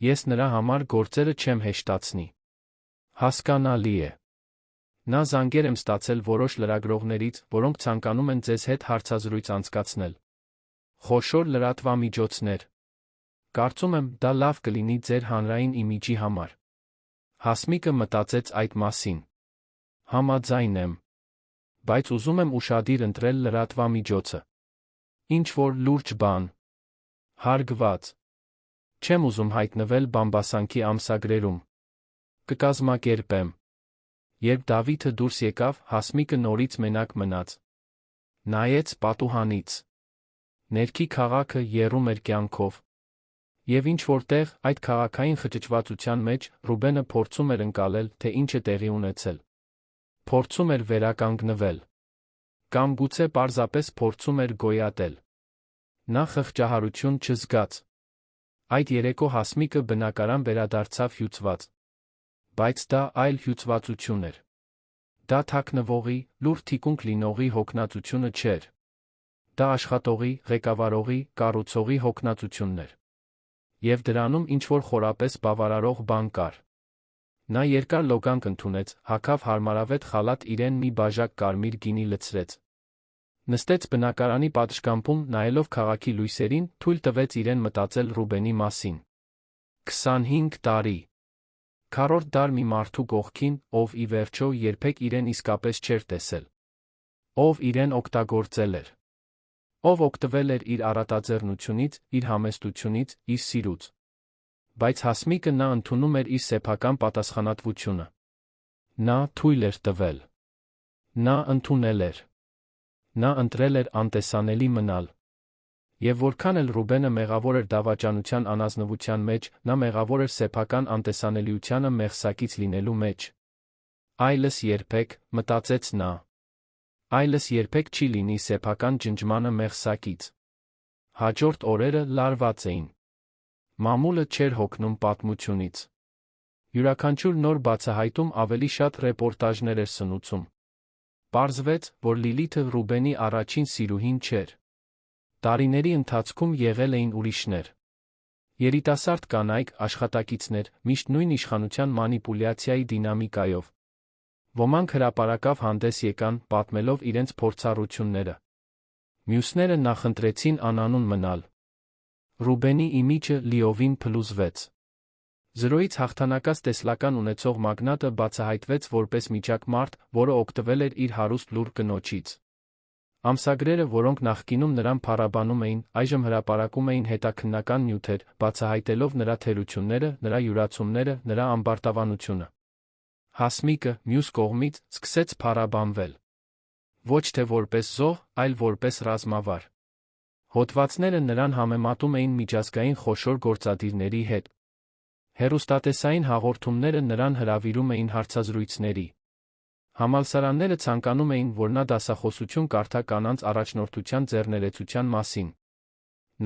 Speaker 1: Ես նրա համար գործերը չեմ հեշտացնի։ Հասկանալի է։ Նա զանգեր եմ ստացել որոշ լրագրողներից, որոնք ցանկանում են ձեզ հետ հարցազրույց անցկացնել։ Խոշոր լրատվամիջոցներ։ Կարծում եմ, դա լավ կլինի ձեր հանրային իմիջի համար։ Հասմիկը մտածեց այդ մասին։ Համաձայն եմ։ Բայց ուզում եմ ուշադիր ընտրել լրատվամիջոցը։ Ինչ-որ լուրջ բան։ Հարգված։ Չեմ ուզում հայտնվել բամբասանքի ամսագրերում։ Կկազմակերպեմ։ Երբ Դավիթը դուրս եկավ, Հասմիկը նորից մենակ մնաց։ Նայեց պատուհանից։ Ներքի քաղաքը եռում էր կյանքով։ Եվ ինչ-որտեղ, այդ քաղաքային խճճվածության մեջ, Ռուբենը փորձում էր ընկալել, թե ինչ է տեղի ունեցել։ Փորձում էր վերականգնվել։ Կամ գուցե պարզապես փորձում էր գոյատել։ Նա խղճահարություն չզգաց։ Այդ երեկո Հասմիկը բնակարան վերադարձավ հյուծված։ Բայց դա այլ հյուծվածություն էր։ Դա թաքնվողի, լուր թիկունք լինողի հոգնածությունը չէր։ Դա աշխատողի, ղեկավարողի, կառուցողի հոգնածությունն էր։ Եվ դրանում ինչ-որ խորապես բավարարող բան կար։ Նա երկար լոգանք ընդունեց, հագավ հարմարավետ խալաթ իրեն մի բաժակ կարմիր գինի լցրեց։ Նստեց բնակարանի պատշգամբում, նայելով քաղաքի լույսերին, թույլ տվեց իրեն մտածել Ռուբենի մասին։ 25 տարի։ Քառորդ դար մի մարդու կողքին, ով ի վերջո երբեք իրեն իսկապես չէր տեսել։ Ով իրեն օգտագործել էր։ Ով օգտվել էր իր առատաձեռնությունից, իր համեստությունից, իր սիրուց։ Բայց Հասմիկը նա ընդունում էր իր սեփական պատասխանատվությունը։ Նա թույլ էր տվել։ Նա ընդունել էր։ Նա ընտրել էր անտեսանելի մնալ։ Եվ որքան էլ Ռուբենը մեղավոր էր դավաճանության անազնվության մեջ, նա մեղավոր էր սեփական անտեսանելիությանը մեղսակից լինելու մեջ։ Այլս երբեք, մտածեց նա։ Այլս երբեք չի լինի սեփական ջնջմանը մեղսակից։ Հաջորդ օրերը լարված էին։ Մամուլը չէր հոգնում պատմությունից։ Յուրաքանչյուր նոր բացահայտում ավելի շատ ռեպորտաժներ էր սնուցում։ Պարզվեց, որ Լիլիթը Ռուբենի առաջին սիրուհին չէր։ Տարիների ընթացքում եղել էին ուրիշներ։ Երիտասարդ կանայք, աշխատակիցներ, միշտ նույն իշխանության մանիպուլյացիայի դինամիկայով։ Ոմանք հրապարակավ հանդես եկան, պատմելով իրենց փորձառությունները։ Մյուսները նախընտրեցին անանուն մնալ։ Ռուբենի իմիջը լիովին փլուզվեց։ Զրոյից հաղթանակած տեսլական ունեցող մագնատը բացահայտվեց որպես միջակ մարդ, որը օգտվել էր իր հարուստ լուր կնոջից։ Ամսագրերը, որոնք նախկինում նրան փառաբանում էին, այժմ հրապարակում էին հետաքննական նյութեր, բացահայտելով նրա թերությունները, նրա յուրացումները, նրա ամբարտավանությունը։ Հասմիկը, մյուս կողմից, սկսեց փառաբանվել։ Ոչ թե որպես զոհ, այլ որպես ռազմավար։ Հոդվածները նրան համեմատում էին միջազգային խոշոր գործադիրների հետ։ Հեռուստատեսային հաղորդումները նրան հրավիրում էին հարցազրույցների։ Համալսարանները ցանկանում էին, որ նա դասախոսություն կարդա կանանց առաջնորդության ձեռներեցության մասին։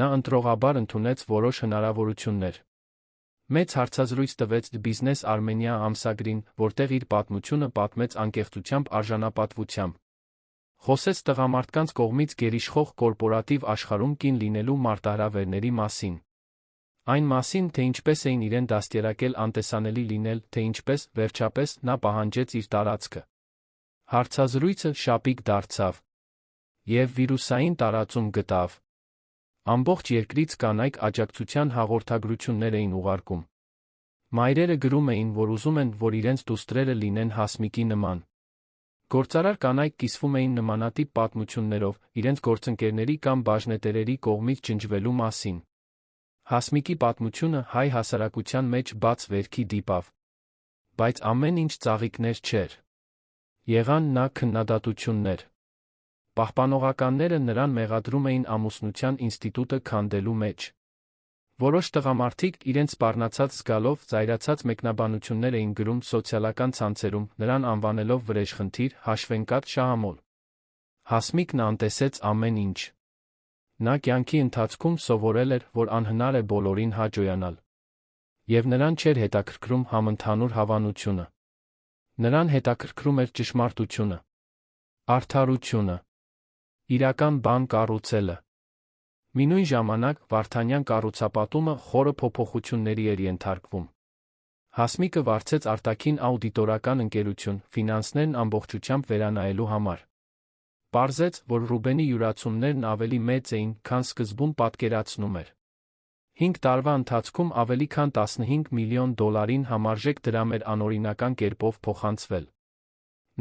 Speaker 1: Նա ընտրողաբար ընդունեց որոշ հնարավորություններ։ Մեծ հարցազրույց տվեց Business Armenia ամսագրին, որտեղ իր պատմությունը պատմեց անկեղծությամբ արժանապատվությամբ։ Խոսեց տղամարդկանց կողմից գերիշխող կորպորատիվ աշխարհում կին լինելու մարտահրավերների մասին։ Այն մասին, թե ինչպես էին իրեն դաստիարակել անտեսանելի լինել, թե ինչպես, վերջապես, նա պահանջեց իր տարածքը։ Հարցազրույցը շապիկ դարձավ։ Եվ վիրուսային տարածում գտավ։ Ամբողջ երկրից կանայք աջակցության հաղորդագրություններ էին ուղարկում։ Մայրերը գրում էին, որ ուզում են, որ իրենց դուստրերը լինեն Հասմիկի նման։ Գործարար կանայք կիսվում էին նմանատիպ պատմություններով, իրենց գործընկերների կամ բաժնետերերի կողմից ջնջվելու մասին։ Հասմիկի պատմությունը հայ հասարակության մեջ բաց վերքի դիպավ։ Բայց ամեն ինչ ծաղիկներ չէր։ Եղան նա քննադատություններ։ Պահպանողականները նրան մեղադրում էին ամուսնության ինստիտուտը քանդելու մեջ։ Որոշ տղամարդիկ իրենց սպառնացած զգալով զայրացած մեկնաբանություններ էին գրում սոցիալական ցանցերում, նրան անվանելով վրեժխնդիր, հաշվենկատ, շահամոլ։ Հասմիկն անտեսեց ամեն ինչ։ Նա կյանքի ընթացքում սովորել էր, որ անհնար է բոլորին հաջողանալ։ Եվ նրան չէր հետաքրքրում համընդհանուր հավանությունը։ Նրան հետաքրքրում էր ճշմարտությունը։ Արդարությունը։ Իրական բան կառուցելը։ Մինույն ժամանակ Վարդանյան կառուցապատումը խորը փոփոխությունների էր ենթարկվում։ Հասմիկը վարձեց արտաքին աուդիտորական ընկերություն ֆինանսներն ամբողջությամբ վերանայելու համար։ Պարզեց, որ Ռուբենի յուրացումներն ավելի մեծ էին, քան սկզբում պատկերացնում էր։ 5 տարվա ընթացքում ավելի քան $15 միլիոն համարժեք դրամ էր անօրինական կերպով փոխանցվել։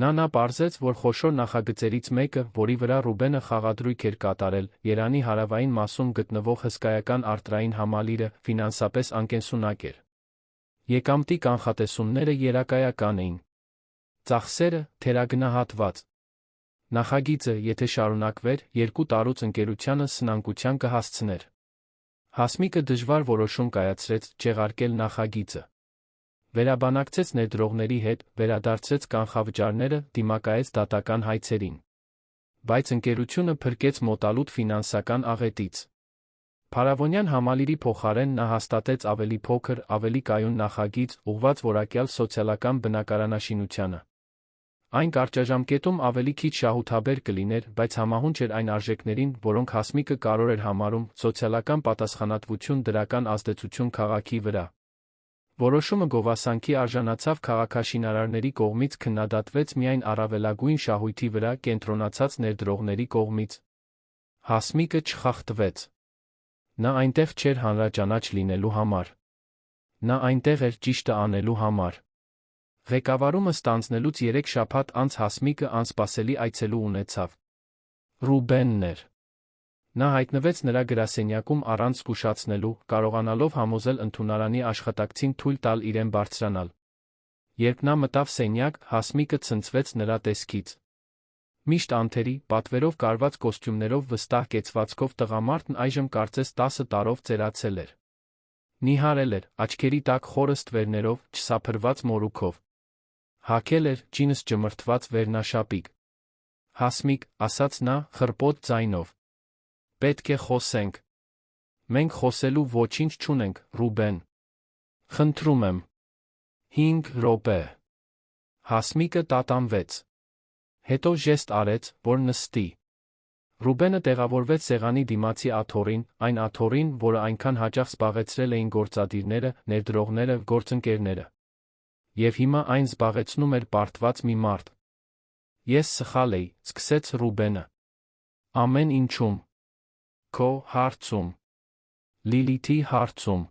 Speaker 1: Նա պարզեց, որ խոշոր նախագծերից մեկը, որի վրա Ռուբենը խաղադրույք էր կատարել, Երանի հարավային մասում գտնվող հսկայական արտրային համալիրը, ֆինանսապես անկենսունակ էր։ Եկամտի կանխատեսումները երակայական էին։ Ծախսերը՝ թերագնահատված։ Նախագիծը, եթե շարունակվեր, 2 տարուց ընկերությանը սնանկության կհասցներ։ Հասմիկը դժվար որոշում կայացրեց չեղարկել նախագիծը։ Վերաբանակցեց ներդրողների հետ, վերադարձրեց կանխավճարները, դիմակայեց դատական հայցերին։ Բայց ընկերությունը փրկեց մոտալուտ ֆինանսական աղետից։ Փարավոնյան համալիրի փոխարեն նա հաստատեց ավելի փոքր, ավելի կայուն նախագիծ, ուղղված որակյալ սոցիալական բնակարանաշինությանը։ Այն կարճաժամկետում ավելի քիչ շահութաբեր կլիներ, բայց համահունչ էր այն արժեքներին, որոնք Հասմիկը կարևոր էր համարում՝ սոցիալական պատասխանատվություն, դրական ազդեցություն քաղաքի վրա։ Որոշումը գովասանքի արժանացավ քաղաքաշինարարների կողմից, քննադատվեց միայն առավելագույն շահույթի վրա կենտրոնացած ներդրողների կողմից։ Հասմիկը չխախտվեց։ Նա այնտեղ չէր հանրաճանաչ լինելու համար։ Նա այնտեղ էր ճիշտը անելու համար։ Ղեկավարումը ստանձնելուց 3 շաբաթ անց Հասմիկը անսպասելի այցելու ունեցավ։ Ռուբենն էր։ Նա հայտնվեց նրա գրասենյակում առանց զգուշացնելու, կարողանալով համոզել ընդունարանի աշխատակցին թույլ տալ իրեն բարձրանալ։ Երբ նա մտավ սենյակ, Հասմիկը ցնցվեց նրա տեսքից։ Միշտ անթերի, պատվերով կարված կոստյումներով վստահ կեցվածքով տղամարդն այժմ կարծես 10 տարով ծերացել էր։ Նիհարել էր, աչքերի տակ խորը ստվերներով, չսափրված մորուքով։ Հագել էր ջինս ճմրթված վերնաշապիկ։ Հասմիկ, ասաց նա, խռպոտ ձայնով։ Պետք է խոսենք։ Մենք խոսելու ոչինչ չունենք, Ռուբեն։ Խնդրում եմ։ 5 րոպե։ Հասմիկը տատանվեց։ Հետո ժեստ արեց, որ նստի։ Ռուբենը տեղավորվեց սեղանի դիմացի աթոռին, այն աթոռին, որը այնքան հաճախ զբաղեցրել էին գործադիրները, ներդրողները, գործընկերները։ Եվ հիմա այն զբաղեցնում էր պարտված մի մարդ։ Ես սխալ էի, սկսեց Ռուբենը։ Ամեն ինչում։ Քո հարցում։ Լիլիթի հարցում։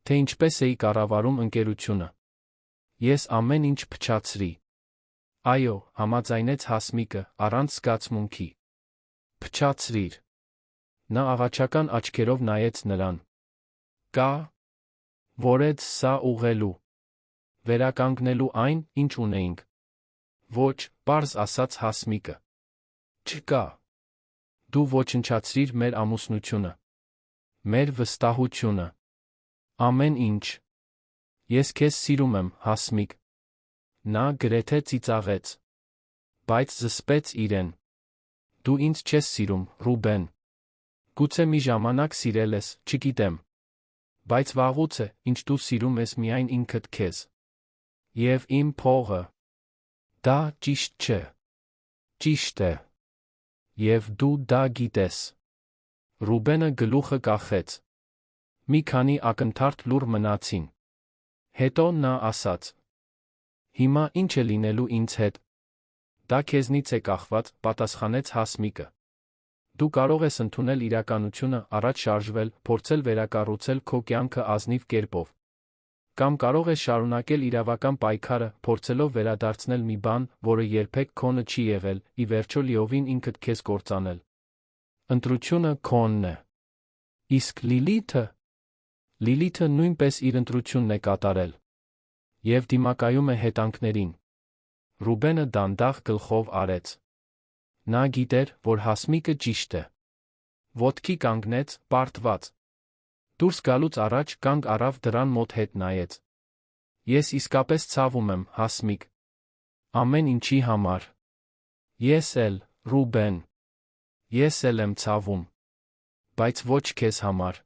Speaker 1: Թե ինչպես էի կառավարում ընկերությունը։ Ես ամեն ինչ փչացրի։ Այո, համաձայնեց Հասմիկը, առանց զգացմունքի։ Փչացրիր։ Նա աղաչական աչքերով նայեց նրան։ Կա։ Որեց սա ուղղելու։ Վերականգնելու այն, ինչ ունեինք։ Ոչ, պարզ ասաց Հասմիկը։ Չկա։ Դու ոչնչացրիր մեր ամուսնությունը։ Մեր վստահությունը։ Ամեն ինչ։ Ես քեզ սիրում եմ, Հասմիկ։ Նա գրեթե ծիծաղեց։ Բայց զսպեց իրեն։ Դու ինձ չես սիրում, Ռուբեն։ Գուցե մի ժամանակ սիրել ես, չգիտեմ։ Բայց վաղուց է, ինչ դու սիրում ես միայն ինքդ քեզ։ Եվ իմ փողը։ Դա ճիշտ չէ։ Ճիշտ է։ Եվ դու դա գիտես։ Ռուբենը գլուխը կախեց։ Մի քանի ակնթարթ լուռ մնացին։ Հետո նա ասաց. Հիմա ինչ է լինելու ինձ հետ։ Դա քեզնից է կախված, պատասխանեց Հասմիկը։ Դու կարող ես ընդունել իրականությունը, առաջ շարժվել, փորձել վերակառուցել քո կյանքը ազնիվ կերպով։ Կամ կարող ես շարունակել իրավական պայքարը, փորձելով վերադարձնել մի բան, որը երբեք քոնը չի եղել, ի վերջո լիովին ինքդ քեզ կործանել։ Ընտրությունը քոնն է։ Իսկ Լիլիթը։ Լիլիթը նույնպես իր ընտրությունն է կատարել։ Եվ դիմակայում է հետանքներին։ Ռուբենը դանդաղ գլխով արեց։ Նա գիտեր, որ Հասմիկը ճիշտ է։ Ոտքի կանգնեց, պարտված։ Դուրս գալուց առաջ կանգ առավ դռան մոտ հետ նայեց։ Ես իսկապես ցավում եմ, Հասմիկ։ Ամեն ինչի համար։ Ես էլ, Ռուբեն։ Ես էլ եմ ցավում։ Բայց ոչ քեզ համար։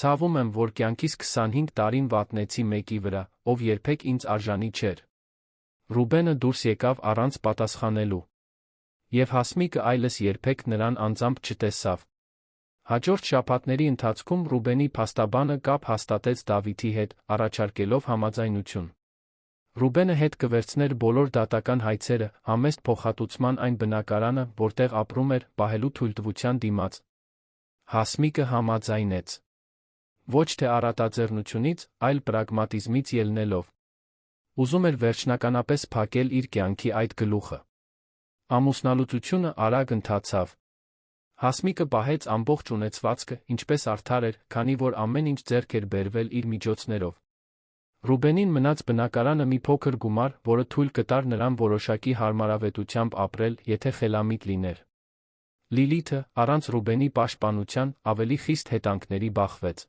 Speaker 1: Ցավում եմ, որ կյանքիս 25 տարին վատնեցի մեկի վրա, ով երբեք ինձ արժանի չէր։ Ռուբենը դուրս եկավ առանց պատասխանելու։ Եվ Հասմիկը այլս երբեք նրան անձամբ չտեսավ։ Հաջորդ շաբաթների ընթացքում Ռուբենի փաստաբանը կապ հաստատեց Դավիթի հետ, առաջարկելով համաձայնություն։ Ռուբենը հետ կվերցներ բոլոր դատական հայցերը, համեստ փոխհատուցման այն բնակարանը, որտեղ ապրում էր, պահելու թույլտվության դիմաց։ Հասմիկը համաձայնեց։ Ոչ թե առատաձեռնությունից, այլ պրագմատիզմից ելնելով։ Ուզում էր վերջնականապես փակել իր կյանքի այդ գլուխը։ Ամուսնալուծությունը արագ ընթացավ։ Հասմիկը պահեց ամբողջ ունեցվածքը, ինչպես արդար էր, քանի որ ամեն ինչ ձեռք էր բերվել իր միջոցներով։ Ռուբենին մնաց բնակարանը մի փոքր գումար, որը թույլ կտար նրան որոշակի հարմարավետությամբ ապրել, եթե խելամիտ լիներ։ Լիլիթը, առանց Ռուբենի պաշտպանության, ավելի խիստ հետանքների բախվեց։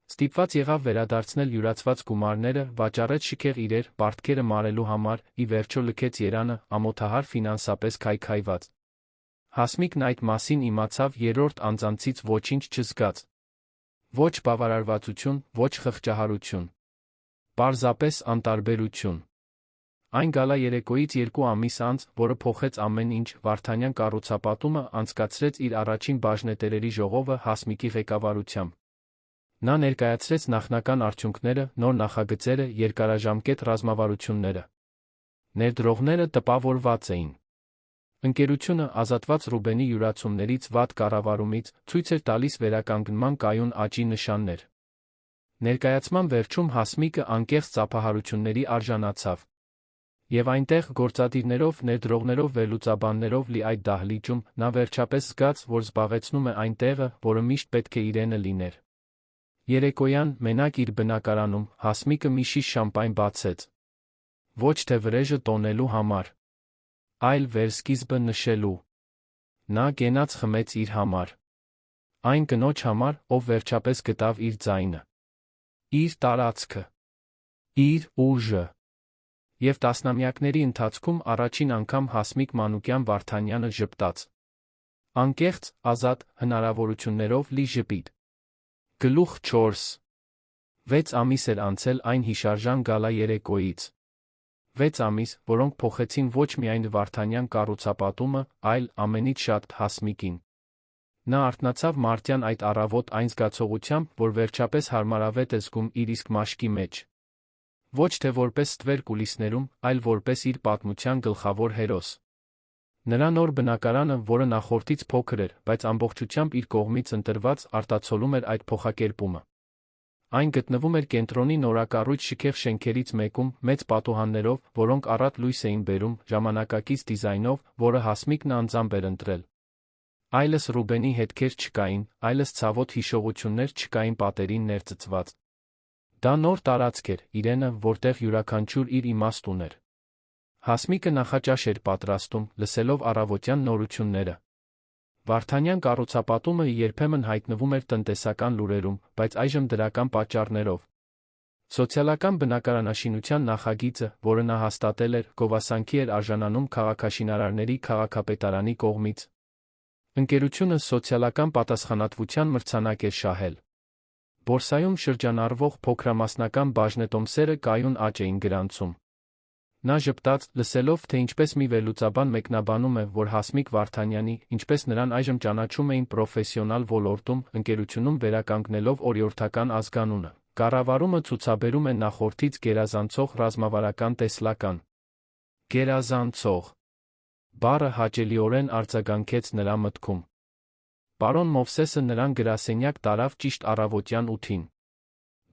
Speaker 1: Ստիպված եղավ վերադարձնել յուրացված գումարները, վաճառեց շքեղ իրեր, պարտքերը մարելու համար, ի վերջո լքեց երանը, ամոթահար ֆինանսապես քայքայված։ Հասմիկն այդ մասին իմացավ երրորդ անձանցից ոչինչ չզգաց։ Ոչ բավարարվածություն, ոչ խղճահարություն։ Պարզապես անտարբերություն։ Այն գալա երեկոյից 2 ամիս անց, որը փոխեց ամեն ինչ, Վարդանյան կառուցապատումը անցկացրեց իր առաջին բաժնետերերի ժողովը Հասմիկի ղեկավարությամբ։ Նա ներկայացրեց նախնական արդյունքները, նոր նախագծերը, երկարաժամկետ ռազմավարությունները։ Ներդրողները տպավորված էին։ Ընկերությունը, ազատված Ռուբենի յուրացումներից վատ կառավարումից, ցույց էր տալիս վերականգնման կայուն աճի նշաններ։ Ներկայացման վերջում Հասմիկը անկեղծ ծափահարությունների արժանացավ։ Եվ այնտեղ, գործադիրներով, ներդրողներով, վերլուծաբաններով լի այդ դահլիճում, նա վերջապես զգաց, որ զբաղեցնում է այն տեղը, որը միշտ պետք է իրենը լիներ։ Երեկոյան, մենակ իր բնակարանում, Հասմիկը մի շիշ շամպայն բացեց։ Ոչ թե վրեժը տոնելու համար, այլ վերսկիզբը նշելու։ Նա գենաց խմեց իր համար։ Այն կնոջ համար, ով վերջապես գտավ իր ձայնը, իր տարածքը, իր ուժը։ Եվ տասնամյակների ընթացքում առաջին անգամ Հասմիկ Մանուկյան Վարդանյանը ժպտաց։ Անկեղծ, ազատ, հնարավորություններով լի ժպիտ։ Գլուխ 4։ 6 ամիս էր անցել այն հիշարժան գալա երեկոյից։ 6 ամիս, որոնք փոխեցին ոչ միայն Վարդանյան կառուցապատումը, այլ ամենից շատ Հասմիկին։ Նա արթնացավ մարտյան այդ առավոտ այն զգացողությամբ, որ վերջապես հարմարավետ է զգում իր իսկ մաշկի մեջ։ Ոչ թե որպես ստվեր կուլիսներում, այլ որպես իր պատմության գլխավոր հերոս։ Նրա նոր բնակարանը, որը նախորդից փոքր էր, բայց ամբողջությամբ իր կողմից ընտրված, արտացոլում էր այդ փոխակերպումը։ Այն գտնվում էր կենտրոնի նորակառույց շքեղ շենքերից մեկում, մեծ պատուհաններով, որոնք առատ լույս էին բերում, ժամանակակից դիզայնով, որը Հասմիկն անձամբ էր ընտրել։ Այլս Ռուբենի հետքեր չկային, այլս ցավոտ հիշողություններ չկային պատերին ներծծված։ Դա նոր տարածք էր, իրենը, որտեղ յուրաքանչյուր իր իմաստ ուներ։ Հասմիկը նախաճաշ էր պատրաստում, լսելով առավոտյան նորությունները։ Վարդանյան կառուցապատումը երբեմն հայտնվում էր տնտեսական լուրերում, բայց այժմ դրական պատճառներով։ Սոցիալական բնակարանաշինության նախագիծը, որը նա հաստատել էր, գովասանքի էր արժանանում քաղաքաշինարարների քաղաքապետարանի կողմից։ Ընկերությունը սոցիալական պատասխանատվության մրցանակ էր շահել։ Բորսայում շրջանառվող փոքրամասնական բաժնետոմսերը կայուն աճ էին գրանցում։ Նա ժպտաց, լսելով, թե ինչպես մի վերլուծաբան մեկնաբանում է, որ Հասմիկ Վարդանյանի, ինչպես նրան այժմ ճանաչում էին պրոֆեսիոնալ ոլորտում, ընկերությունում վերականգնելով օրիորդական ազգանունը, կառավարումը ցուցաբերում է նախորդից գերազանցող ռազմավարական տեսլական։ Գերազանցող բառը հաճելիորեն արձագանքեց նրա մտքում։ Պարոն Մովսեսը նրան գրասենյակ տարավ ճիշտ առավոտյան 8-ին։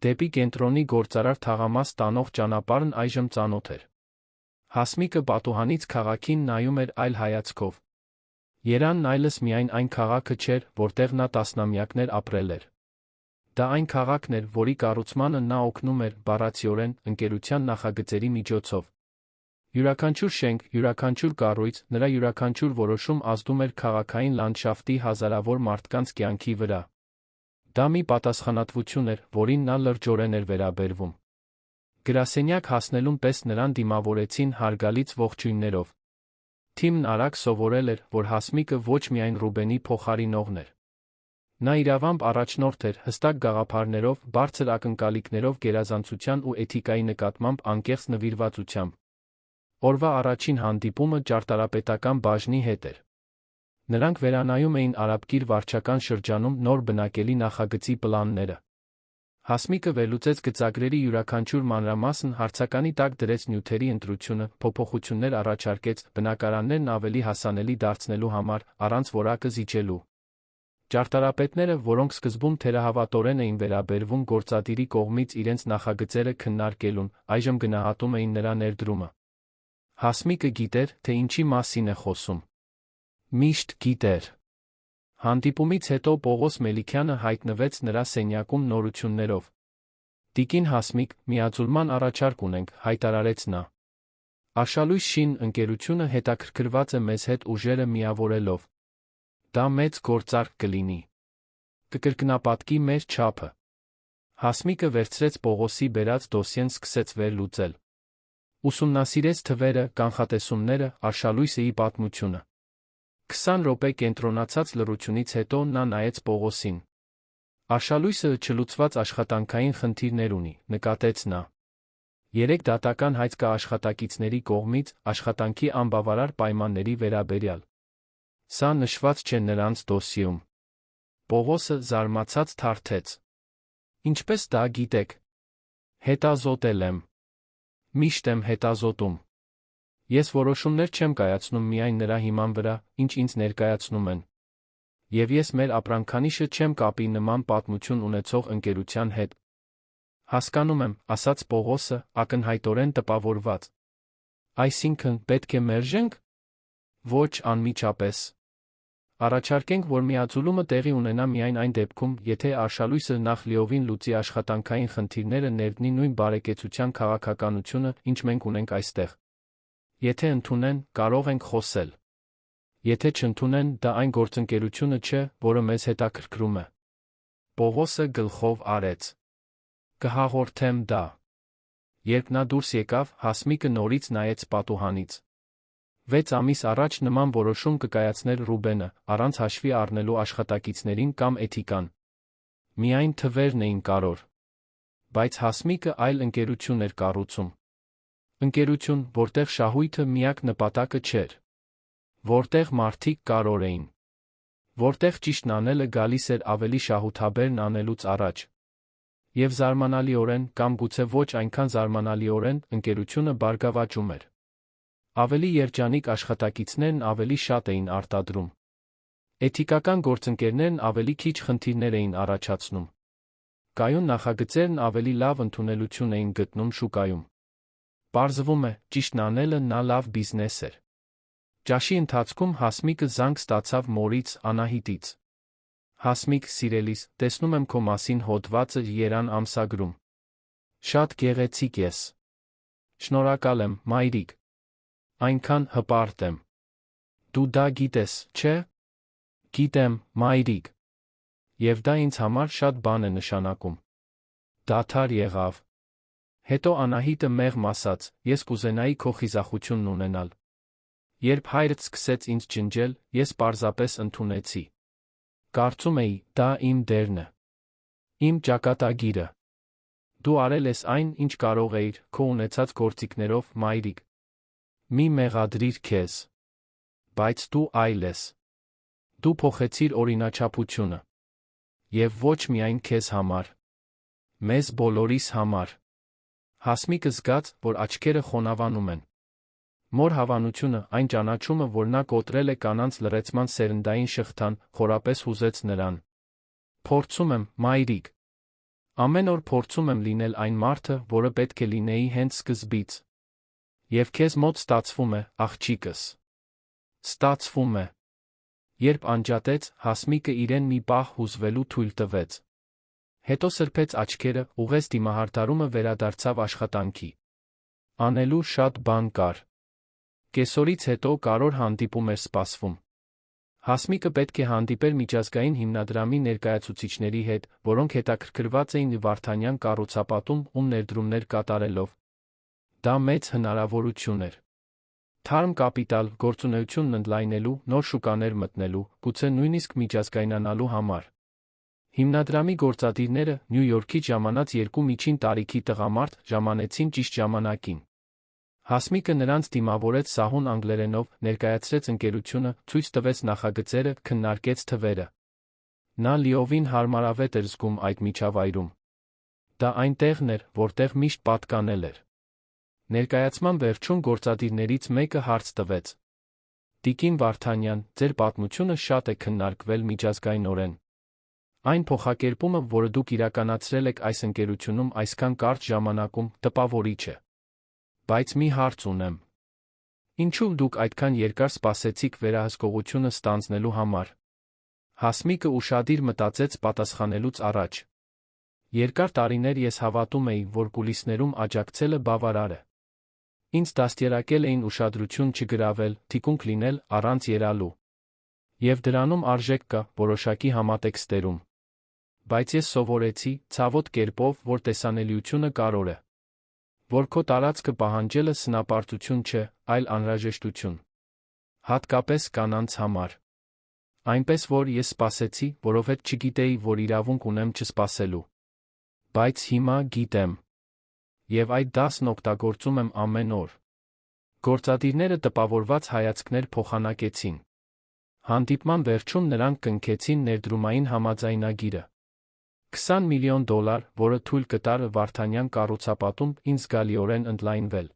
Speaker 1: Դեպի կենտրոնի գործարար թաղամաս տանող ճանապարհն այժմ ծանոթ էր։ Հասմիկը պատուհանից քաղաքին նայում էր այլ հայացքով։ Երանն այլս միայն այն քաղաքը չէր, որտեղ նա տասնամյակներ ապրել էր։ Դա այն քաղաքն էր, որի կառուցմանը նա օգնում էր, բառացիորեն, ընկերության նախագծերի միջոցով։ Յուրաքանչյուր շենք, յուրաքանչյուր կառույց, նրա յուրաքանչյուր որոշում ազդում էր քաղաքային լանդշաֆտի հազարավոր մարդկանց կյանքի վրա։ Դա մի պատասխանատվություն էր, որին նա լրջորեն էր վերաբերվում։ Գրասենյակ հասնելուն պես նրան դիմավորեցին հարգալից ողջույններով։ Թիմն արագ սովորել էր, որ Հասմիկը ոչ միայն Ռուբենի փոխարինողն էր։ Նա իրավամբ առաջնորդ էր, հստակ գաղափարներով, բարձր ակնկալիքներով գերազանցության ու էթիկայի նկատմամբ անկեղծ նվիրվածությամբ։ Օրվա առաջին հանդիպումը ճարտարապետական բաժնի հետ էր։ Նրանք վերանայում էին արաբկիր վարչական շրջանում նոր բնակելի նախագծի պլանները։ Հասմիկը վերլուծեց գծագրերի յուրաքանչյուր մանրամասն, հարցականի տակ դրեց նյութերի ընտրությունը, փոփոխություններ առաջարկեց, բնակարաններն ավելի հասանելի դարձնելու համար, առանց որակը զիջելու։ Ճարտարապետները, որոնք սկզբում թերահավատորեն էին վերաբերվում գործադիրի կողմից իրենց նախագծերը քննարկելուն, այժմ գնահատում էին նրա ներդրումը։ Հասմիկը գիտեր, թե ինչի մասին է խոսում։ Միշտ գիտեր։ Հանդիպումից հետո Պողոս Մելիքյանը հայտնվեց նրա սենյակում նորություններով։ «Տիկին Հասմիկ, միաձուլման առաջարկ ունենք», հայտարարեց նա։ Արշալույս Շին ընկերությունը հետաքրքրված է մեզ հետ ուժերը միավորելով։ Դա մեծ գործարք կլինի։ Կկրկնապատկի մեր չափը։ Հասմիկը վերցրեց Պողոսի բերած դոսիեն, սկսեց վերլուծել։ Ուսումնասիրեց թվերը, կանխատեսումները, Արշալույսի պատմությունը։ 20 րոպե կենտրոնացած լռությունից հետո նա նայեց Պողոսին։ Արշալույսը չլուծված աշխատանքային խնդիրներ ունի, նկատեց նա։ 3 դատական հայց կա աշխատակիցների կողմից աշխատանքի անբավարար պայմանների վերաբերյալ։ Սա նշված չէ նրանց դոսիում։ Պողոսը զարմացած թարթեց։ Ինչպես դա գիտեք։ Հետազոտել եմ։ Միշտ եմ հետազոտում։ Ես որոշումներ չեմ կայացնում միայն նրա հիման վրա, ինչ ինձ ներկայացնում են։ Եվ ես մեր ապրանքանիշը չեմ կապի նման պատմություն ունեցող ընկերության հետ։ Հասկանում եմ, ասաց Պողոսը, ակնհայտորեն տպավորված։ Այսինքն, պետք է մերժենք։ Ոչ, անմիջապես։ Առաջարկենք, որ միաձուլումը տեղի ունենա միայն այն դեպքում, եթե Արշալույսը նախ լիովին լուծի աշխատանքային խնդիրները, ներդնի նույն բարեկեցության քաղաքականությունը, ինչ մենք ունենք այստեղ։ Եթե ընդունեն, կարող ենք խոսել։ Եթե չընդունեն, դա այն գործընկերությունը չէ, որը մեզ հետաքրքրում է։ Պողոսը գլխով արեց։ Կհաղորդեմ դա։ Երբ նա դուրս եկավ, Հասմիկը նորից նայեց պատուհանից։ 6 ամիս առաջ նման որոշում կկայացներ Ռուբենը, առանց հաշվի առնելու աշխատակիցներին կամ էթիկան։ Միայն թվերն էին կարևոր։ Բայց Հասմիկը այլ ընկերություն էր կառուցում։ Ընկերություն, որտեղ շահույթը միակ նպատակը չէր։ Որտեղ մարդիկ կարևոր էին։ Որտեղ ճիշտն անելը գալիս էր ավելի շահութաբերն անելուց առաջ։ Եվ զարմանալիորեն, կամ գուցե ոչ այնքան զարմանալիորեն, ընկերությունը բարգավաճում էր։ Ավելի երջանիկ աշխատակիցներն ավելի շատ էին արտադրում։ Էթիկական գործընկերներն ավելի քիչ խնդիրներ էին առաջացնում։ Կայուն նախագծերն ավելի լավ ընդունելություն էին գտնում շուկայում։ Պարզվում է, ճիշտն անելը նա լավ բիզնես էր։ Ճաշի ընթացքում Հասմիկը զանգ ստացավ մորից, Անահիտից։ Հասմիկ, սիրելիս, տեսնում եմ քո մասին հոդվածը Երան ամսագրում։ Շատ գեղեցիկ ես։ Շնորհակալ եմ, մայրիկ։ Այնքան հպարտ եմ։ Դու դա գիտես, չէ՞։ Գիտեմ, մայրիկ։ Եվ դա ինձ համար շատ բան է նշանակում։ Դադար եղավ։ Հետո Անահիտը մեղմ ասաց, ես կուզենայի քո խիզախությունն ունենալ։ Երբ հայրդ սկսեց ինձ ջնջել, ես պարզապես ընդունեցի։ Կարծում էի, դա իմ դերն է։ Իմ ճակատագիրը։ Դու արել ես այն, ինչ կարող էիր, քո ունեցած գործիքներով, մայրիկ։ Մի մեղադրիր քեզ։ Բայց դու այլ ես։ Դու փոխեցիր օրինաչափությունը։ Եվ ոչ միայն քեզ համար։ Մեզ բոլորիս համար։ Հասմիկը զգաց, որ աչքերը խոնավանում են։ Մոր հավանությունը, այն ճանաչումը, որ նա կոտրել է կանանց լռեցման սերնդային շղթան, խորապես հուզեց նրան։ Փորձում եմ, մայրիկ։ Ամեն օր փորձում եմ լինել այն մարդը, որը պետք է լինեի հենց սկզբից։ Եվ քեզ մոտ ստացվում է, աղջիկս։ Ստացվում է։ Երբ անջատեց, Հասմիկը իրեն մի պահ հուզվելու թույլ տվեց։ Հետո սրբեց աչքերը, ուղղեց դիմահարդարումը, վերադարձավ աշխատանքի։ Անելու շատ բան կար։ Կեսօրից հետո կարևոր հանդիպում էր սպասվում։ Հասմիկը պետք է հանդիպեր միջազգային հիմնադրամի ներկայացուցիչների հետ, որոնք հետաքրքրված էին Վարդանյան կառուցապատում, ում ներդրումներ կատարելով։ Դա մեծ հնարավորություն էր։ Թարմ կապիտալ, գործունեությունն ընդլայնելու, նոր շուկաներ մտնելու, գուցե նույնիսկ միջազգայնանալու համար։ Հիմնադրամի գործադիրները, Նյու Յորքից ժամանած 2 միջին տարիքի տղամարդ, ժամանեցին ճիշտ ժամանակին։ Հասմիկը նրանց դիմավորեց սահուն անգլերենով, ներկայացրեց ընկերությունը, ցույց տվեց նախագծերը, քննարկեց թվերը։ Նա լիովին հարմարավետ էր զգում այդ միջավայրում։ Դա այն տեղն էր, որտեղ միշտ պատկանել էր։ Ներկայացման վերջում գործադիրներից մեկը հարց տվեց. Տիկին Վարդանյան, ձեր պատմությունը շատ է քննարկվել միջազգայնորեն։ Այն փոխակերպումը, որը դուք իրականացրել եք այս ընկերությունում այսքան կարճ ժամանակում, տպավորիչ է։ Բայց մի հարց ունեմ։ Ինչու դուք այդքան երկար սպասեցիք վերահսկողությունը ստանձնելու համար։ Հասմիկը ուշադիր մտածեց պատասխանելուց առաջ։ Երկար տարիներ ես հավատում էի, որ կուլիսներում աջակցելը բավարար է։ Ինձ դաստիարակել էին ուշադրություն չգրավել, թիկունք լինել առանց երալու։ Եվ դրանում արժեք կա որոշակի համատեքստերում։ Բայց ես սովորեցի, ցավոտ կերպով, որ տեսանելիությունը կարևոր է։ Որ քո տարածքը պահանջելը սնապարտություն չէ, այլ անհրաժեշտություն։ Հատկապես կանանց համար։ Այնպես որ ես սպասեցի, որովհետև չգիտեի, որ իրավունք ունեմ չսպասելու։ Բայց հիմա գիտեմ։ Եվ այդ դասն օգտագործում եմ ամեն օր։ Գործադիրները տպավորված հայացքներ փոխանակեցին։ Հանդիպման վերջում նրանք կնքեցին ներդրումային համաձայնագիրը։ $20 միլիոն, որը թույլ կտար Վարդանյան կառուցապատում ինձ զգալիորեն ընդլայնվել։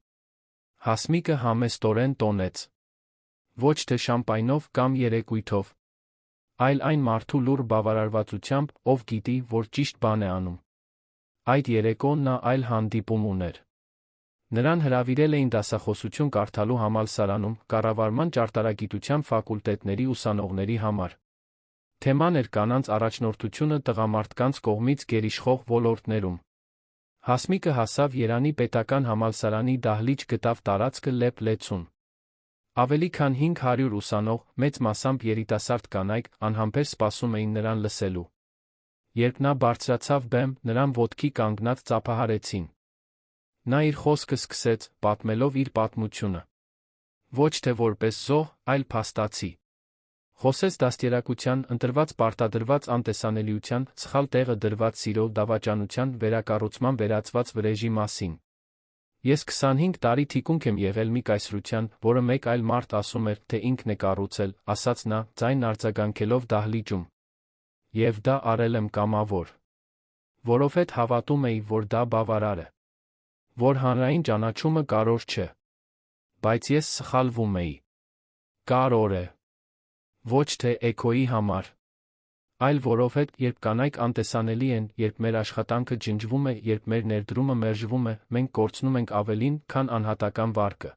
Speaker 1: Հասմիկը համեստորեն տոնեց։ Ոչ թե շամպայնով կամ երեկույթով, այլ այն մարդու լուռ բավարարվածությամբ, ով գիտի, որ ճիշտ բան է անում։ Այդ երեկո նա այլ հանդիպում ուներ։ Նրան հրավիրել էին դասախոսություն կարդալու համալսարանում կառավարման ճարտարագիտության ֆակուլտետների ուսանողների համար։ Թեման էր կանանց առաջնորդությունը տղամարդկանց կողմից գերիշխող ոլորտներում։ Հասմիկը հասավ Երանի պետական համալսարանի դահլիճ գտավ տարածքը լեփ-լեցուն։ Ավելի քան 500 ուսանող, մեծ մասամբ երիտասարդ կանայք, անհամբեր սպասում էին նրան լսելու։ Երբ նա բարձրացավ բեմ, նրան ոտքի կանգնած ծափահարեցին։ Նա իր խոսքը սկսեց, պատմելով իր պատմությունը։ Ոչ թե որպես զոհ, այլ փաստացի։ Խոսեց դաստիարակության, ընտրված պարտադրված անտեսանելիության, սխալ տեղը դրված սիրո դավաճանության, վերակառուցման վերածված վրեժի մասին։ Ես 25 տարի թիկունք եմ եղել մի կայսրության, որը մեկ այլ մարդ ասում էր, թե ինքն է կառուցել, ասաց նա, ձայն արձագանքելով դահլիճում։ Եվ դա արել եմ կամավոր։ Որովհետև հավատում էի, որ դա բավարար է։ Որ հանրային ճանաչումը կարևոր չէ։ Բայց ես սխալվում էի։ Կարևոր է։ Ոչ թե էգոյի համար, այլ որովհետև երբ կանայք անտեսանելի են, երբ մեր աշխատանքը ջնջվում է, երբ մեր ներդրումը մերժվում է, մենք կորցնում ենք ավելին, քան անհատական վարկը։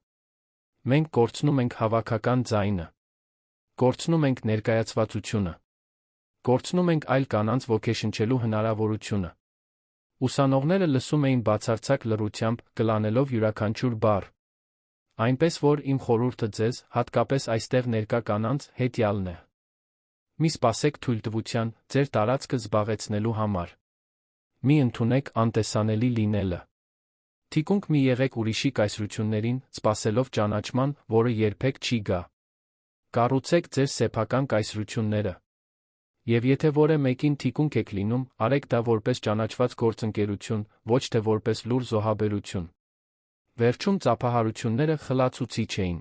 Speaker 1: Մենք կորցնում ենք հավաքական ձայնը։ Կորցնում ենք ներկայացվածությունը։ Կորցնում ենք այլ կանանց ոգեշնչելու հնարավորությունը։ Ուսանողները լսում էին բացարձակ լռությամբ, կլանելով յուրաքանչյուր բառ։ Այնպես որ իմ խորհուրդը ձեզ, հատկապես այստեղ ներկա կանանց, հետևյալն է. Մի սպասեք թույլտվության, ձեր տարածքը զբաղեցնելու համար։ Մի ընդունեք անտեսանելի լինելը։ Թիկունք մի եղեք ուրիշի կայսրություններին, սպասելով ճանաչման, որը երբեք չի գա։ Կառուցեք ձեր սեփական կայսրությունները։ Եվ եթե որևէ մեկին թիկունք եք լինում, արեք դա որպես ճանաչված գործընկերություն, ոչ թե որպես լուռ զոհաբերություն։ Վերջում ծափահարությունները խլացուցիչ էին։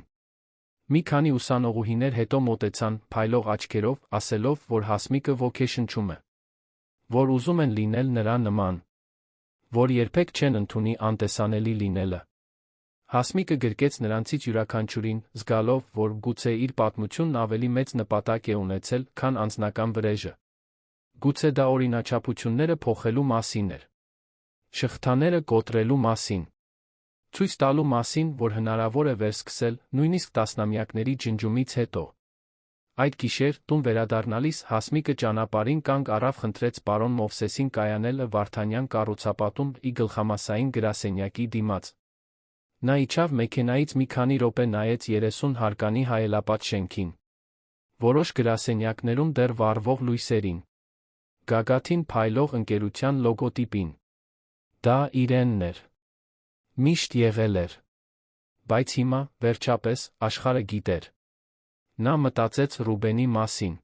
Speaker 1: Մի քանի ուսանողուհիներ հետո մոտեցան, փայլող աչքերով, ասելով, որ Հասմիկը ոգեշնչում է։ Որ ուզում են լինել նրա նման։ Որ երբեք չեն ընդունի անտեսանելի լինելը։ Հասմիկը գրկեց նրանցից յուրաքանչյուրին, զգալով, որ գուցե իր պատմությունն ավելի մեծ նպատակ է ունեցել, քան անձնական վրեժը։ Գուցե դա օրինաչափությունները փոխելու մասին էր։ Շղթաները կոտրելու մասին։ Ցույց տալու մասին, որ հնարավոր է վերսկսել, նույնիսկ տասնամյակների ջնջումից հետո։ Այդ գիշեր, տուն վերադառնալիս, Հասմիկը ճանապարհին կանգ առավ խնդրեց պարոն Մովսեսին կայանելը Վարդանյան կառուցապատում ի գլխամասային գրասենյակի դիմաց։ Նա իջավ մեքենայից մի քանի րոպե նայեց 30 հարկանի հայելապատ շենքին։ Որոշ գրասենյակներում դեռ վառվող լույսերին։ Գագաթին փայլող ընկերության լոգոտիպին։ Դա իրենն էր։ Միշտ եղել էր։ Բայց հիմա, վերջապես, աշխարհը գիտեր։ Նա մտածեց Ռուբենի մասին։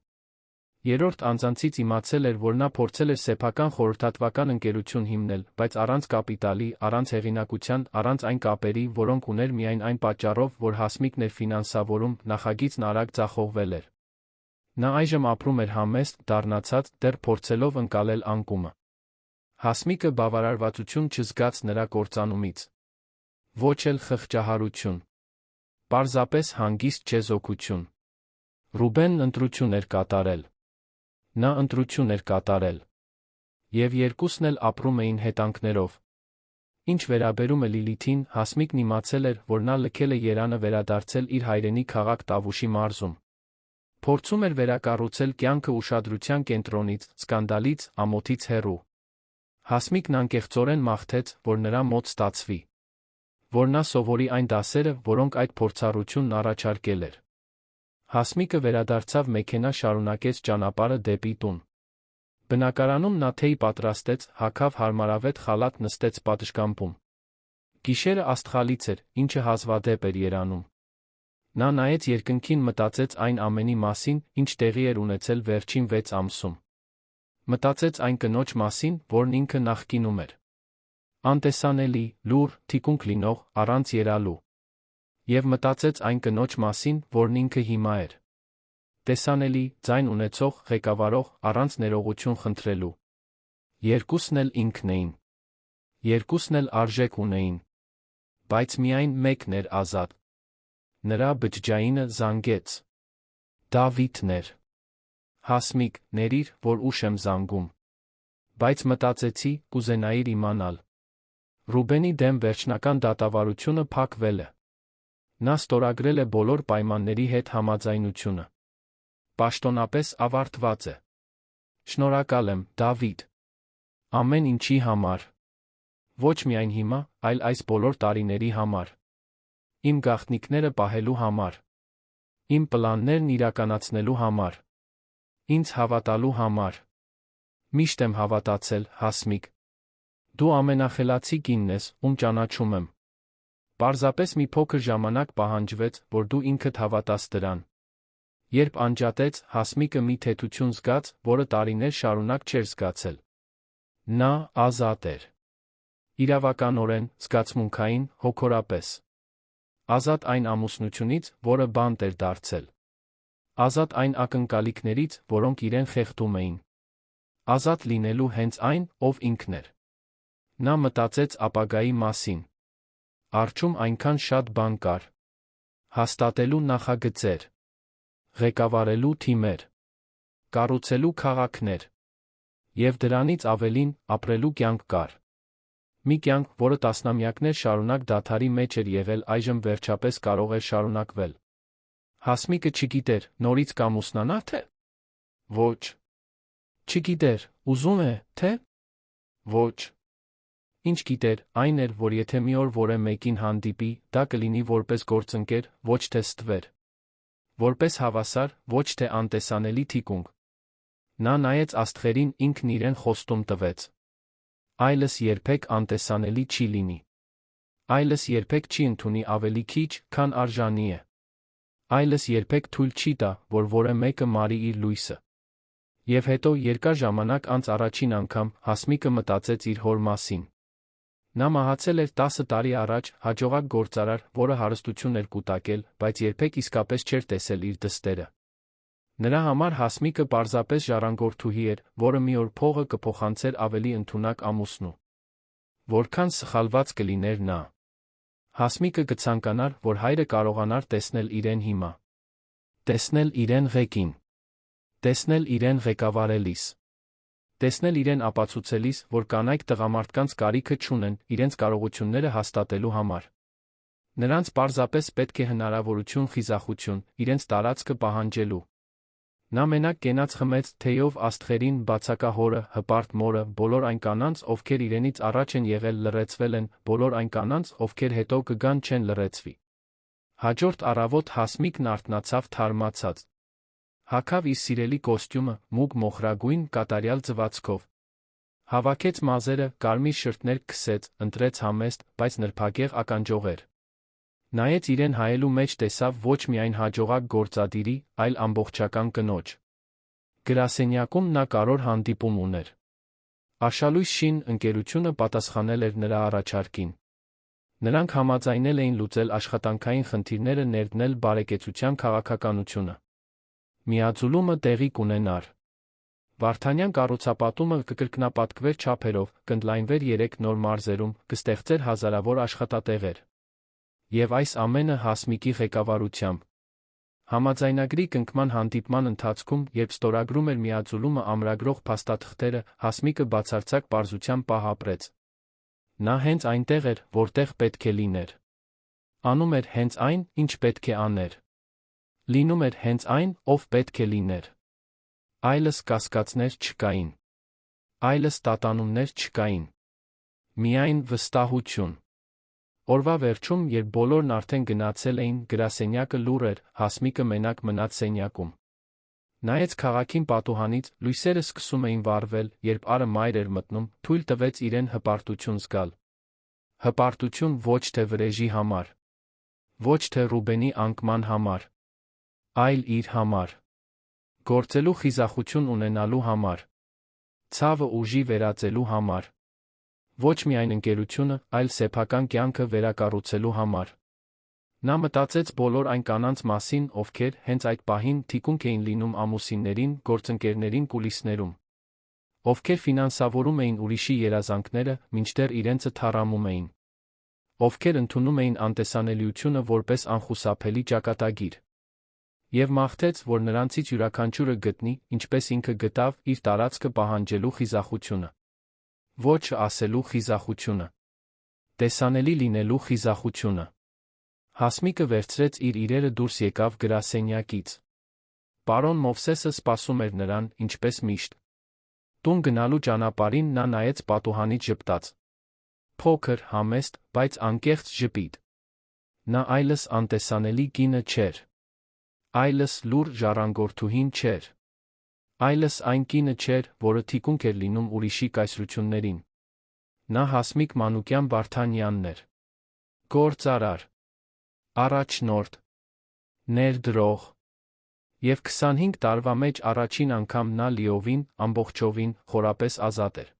Speaker 1: Երրորդ անձանցից իմացել էր, որ նա փորձել էր սեփական խորհրդատվական ընկերություն հիմնել, բայց առանց կապիտալի, առանց հեղինակության, առանց այն կապերի, որոնք ուներ միայն այն պատճառով, որ Հասմիկն էր ֆինանսավորում, նախագիծն արագ ձախողվել էր։ Նա այժմ ապրում էր համեստ, դառնացած, դեռ փորձելով ընկալել անկումը։ Հասմիկը բավարարվածություն չզգաց նրա կործանումից։ Ոչ էլ խղճահարություն։ Պարզապես հանգիստ չեզոքություն։ Ռուբենն ընտրություն էր կատարել։ Նա ընտրություն էր կատարել։ Եվ երկուսն էլ ապրում էին հետանքներով։ Ինչ վերաբերում է Լիլիթին, Հասմիկն իմացել էր, որ նա լքել է երանը վերադարձել իր հայրենի քաղաք Տավուշի մարզում։ Փորձում էր վերակառուցել կյանքը ուշադրության կենտրոնից, սկանդալից, ամոթից հեռու։ Հասմիկն անկեղծորեն մաղթեց, որ նրա մոտ ստացվի։ Որ նա սովորի այն դասերը, որոնք այդ փորձառությունն առաջարկել էր։ Հասմիկը վերադարձավ մեքենա շարունակեց ճանապարհը դեպի տուն։ Բնակարանում նա թեյ պատրաստեց, հագավ հարմարավետ խալաթ նստեց պատշգամբում։ Գիշերը աստղալից էր, ինչը հազվադեպ էր երանում։ Նա նայեց երկնքին, մտածեց այն ամենի մասին, ինչ տեղի էր ունեցել վերջին 6 ամսում։ Մտածեց այն կնոջ մասին, որն ինքը նախկինում էր։ Անտեսանելի, լուռ, թիկունք լինող, առանց երալու։ Եվ մտածեց այն կնոջ մասին, որն ինքը հիմա էր։ Տեսանելի, ձայն ունեցող, ղեկավարող, առանց ներողություն խնդրելու։ Երկուսն էլ ինքն էին։ Երկուսն էլ արժեք ունեին։ Բայց միայն մեկն էր ազատ։ Նրա բջջայինը զանգեց։ Դավիթն էր։ Հասմիկ, ներիր, որ ուշ եմ զանգում։ Բայց մտածեցի, կուզենայիր իմանալ։ Ռուբենի դեմ վերջնական դատավարությունը փակվել է։ Նա ստորագրել է բոլոր պայմանների հետ համաձայնությունը։ Պաշտոնապես ավարտված է։ Շնորհակալ եմ, Դավիթ։ Ամեն ինչի համար։ Ոչ միայն հիմա, այլ այս բոլոր տարիների համար։ Իմ գաղտնիքները պահելու համար։ Իմ պլաններն իրականացնելու համար։ Ինձ հավատալու համար։ Միշտ եմ հավատացել, Հասմիկ։ Դու ամենախելացի կինն ես, ում ճանաչում եմ։ Պարզապես մի փոքր ժամանակ պահանջվեց, որ դու ինքդ հավատաս դրան։ Երբ անջատեց, Հասմիկը մի թեթություն զգաց, որը տարիներ շարունակ չէր զգացել։ Նա ազատ էր։ Իրավականորեն, զգացմունքային, հոգորապես։ Ազատ այն ամուսնությունից, որը բանտ էր դարձել։ Ազատ այն ակնկալիքներից, որոնք իրեն խեղդում էին։ Ազատ լինելու հենց այն, ով ինքն էր։ Նա մտածեց ապագայի մասին։ Առջում այնքան շատ բան կար։ Հաստատելու նախագծեր։ Ղեկավարելու թիմեր։ Կառուցելու քաղաքներ։ Եվ դրանից ավելին, ապրելու կյանք կար։ Մի կյանք, որը տասնամյակներ շարունակ դադարի մեջ էր եղել, այժմ վերջապես կարող էր շարունակվել։ Հասմիկը չգիտեր, նորից կամուսնանա թե։ Ոչ։ Չգիտեր, ուզում է, թե։ Ոչ։ Ինչ գիտեր, այն էր, որ եթե մի օր որևէ մեկին հանդիպի, դա կլինի որպես գործընկեր, ոչ թե ստվեր։ Որպես հավասար, ոչ թե անտեսանելի թիկունք։ Նա նայեց աստղերին, ինքն իրեն խոստում տվեց։ Այլս երբեք անտեսանելի չի լինի։ Այլս երբեք չի ընդունի ավելի քիչ, քան արժանի է։ Այլս երբեք թույլ չի տա, որ որևէ մեկը մարի իր լույսը։ Եվ հետո երկար ժամանակ անց առաջին անգամ Հասմիկը մտածեց իր հոր մասին։ Նա մահացել էր 10 տարի առաջ, հաջողակ գործարար, որը հարստություն էր կուտակել, բայց երբեք իսկապես չէր տեսել իր դստերը։ Նրա համար Հասմիկը պարզապես ժառանգորդուհի էր, որը մի օր փողը կփոխանցեր ավելի ընդունակ ամուսնու։ Որքան սխալված կլիներ նա։ Հասմիկը կցանկանար, որ հայրը կարողանար տեսնել իրեն հիմա։ Տեսնել իրեն ղեկին։ Տեսնել իրեն ղեկավարելիս։ Տեսնել իրեն ապացուցելիս, որ կանայք տղամարդկանց կարիքը չունեն իրենց կարողությունները հաստատելու համար։ Նրանց պարզապես պետք է հնարավորություն, խիզախություն, իրենց տարածքը պահանջելու։ Նա մենակ կենաց խմեց թեյով աստղերին, բացակահորը, հպարտ մորը, բոլոր այն կանանց, ովքեր իրենից առաջ են եղել, լռեցվել են, բոլոր այն կանանց, ովքեր հետո կգան, չեն լռեցվի։ Հաջորդ առավոտ Հասմիկն արթնացավ թարմացած։ Հագավ իր սիրելի կոստյումը, մուգ մոխրագույն, կատարյալ ձվածքով։ Հավաքեց մազերը, կարմիր շրթներ քսեց, ընտրեց համեստ, բայց նրբագեղ ականջողեր։ Նայեց իրեն հայելու մեջ, տեսավ ոչ միայն հաջողակ գործադիրի, այլ ամբողջական կնոջ։ Գրասենյակում նա կարևոր հանդիպում ուներ։ Արշալույս Շին ընկերությունը պատասխանել էր նրա առաջարկին։ Նրանք համաձայնել էին լուծել աշխատանքային խնդիրները, ներդնել բարեկեցության քաղաքականությունը։ Միաձուլումը տեղի կունենար։ Վարդանյան կառուցապատումը կկրկնապատկվեր չափերով, կընդլայնվեր 3 նոր մարզերում, կստեղծեր հազարավոր աշխատատեղեր։ Եվ այս ամենը Հասմիկի ղեկավարությամբ։ Համաձայնագրի կնքման հանդիպման ընթացքում, երբ ստորագրում էր միաձուլումը ամրագրող փաստաթղթերը, Հասմիկը բացարձակ պարզության պահ ապրեց։ Նա հենց այնտեղ էր, որտեղ պետք է լիներ։ Անում էր հենց այն, ինչ պետք է աներ։ Լինում էր հենց այն, ով պետք է լիներ։ Այլս կասկածներ չկային։ Այլս տատանումներ չկային։ Միայն վստահություն։ Օրվա վերջում, երբ բոլորն արդեն գնացել էին, գրասենյակը լուռ էր, Հասմիկը մենակ մնաց սենյակում։ Նայեց քաղաքին պատուհանից, լույսերը սկսում էին վառվել, երբ Արը մայր էր մտնում, թույլ տվեց իրեն հպարտություն զգալ։ Հպարտություն ոչ թե վրեժի համար, ոչ թե Ռուբենի անկման համար, այլ իր համար։ Գործելու խիզախություն ունենալու համար, ցավը ուժի վերածելու համար։ Ոչ միայն ընկերությունը, այլ սեփական կյանքը վերակառուցելու համար։ Նա մտածեց բոլոր այն կանանց մասին, ովքեր հենց այդ պահին թիկունք էին լինում ամուսիններին, գործընկերներին կուլիսներում, ովքեր ֆինանսավորում էին ուրիշի երազանքները, մինչդեռ իրենցը թառամում էին, ովքեր ընդունում էին անտեսանելիությունը որպես անխուսափելի ճակատագիր։ Եվ մաղթեց, որ նրանցից յուրաքանչյուրը գտնի, ինչպես ինքը գտավ, իր տարածքը պահանջելու խիզախությունը։ Ոչ ասելու խիզախությունը, տեսանելի լինելու խիզախությունը։ Հասմիկը վերցրեց իր իրերը, դուրս եկավ գրասենյակից։ Պարոն Մովսեսը սպասում էր նրան, ինչպես միշտ։ Տուն գնալու ճանապարհին նա նայեց պատուհանից ժպտաց։ Փոքր, համեստ, բայց անկեղծ ժպիտ։ Նա այլս անտեսանելի կինը չէր։ Այլս լուր ժառանգորդուհին չէր։ Այլս այն կինը չէր, որը թիկունք էր լինում ուրիշի կայսրություններին։ Նա Հասմիկ Մանուկյան Վարդանյանն էր։ Գործարար, առաջնորդ, ներդրող։ Եվ 25 տարվա մեջ առաջին անգամ նա լիովին, ամբողջովին, խորապես ազատ էր։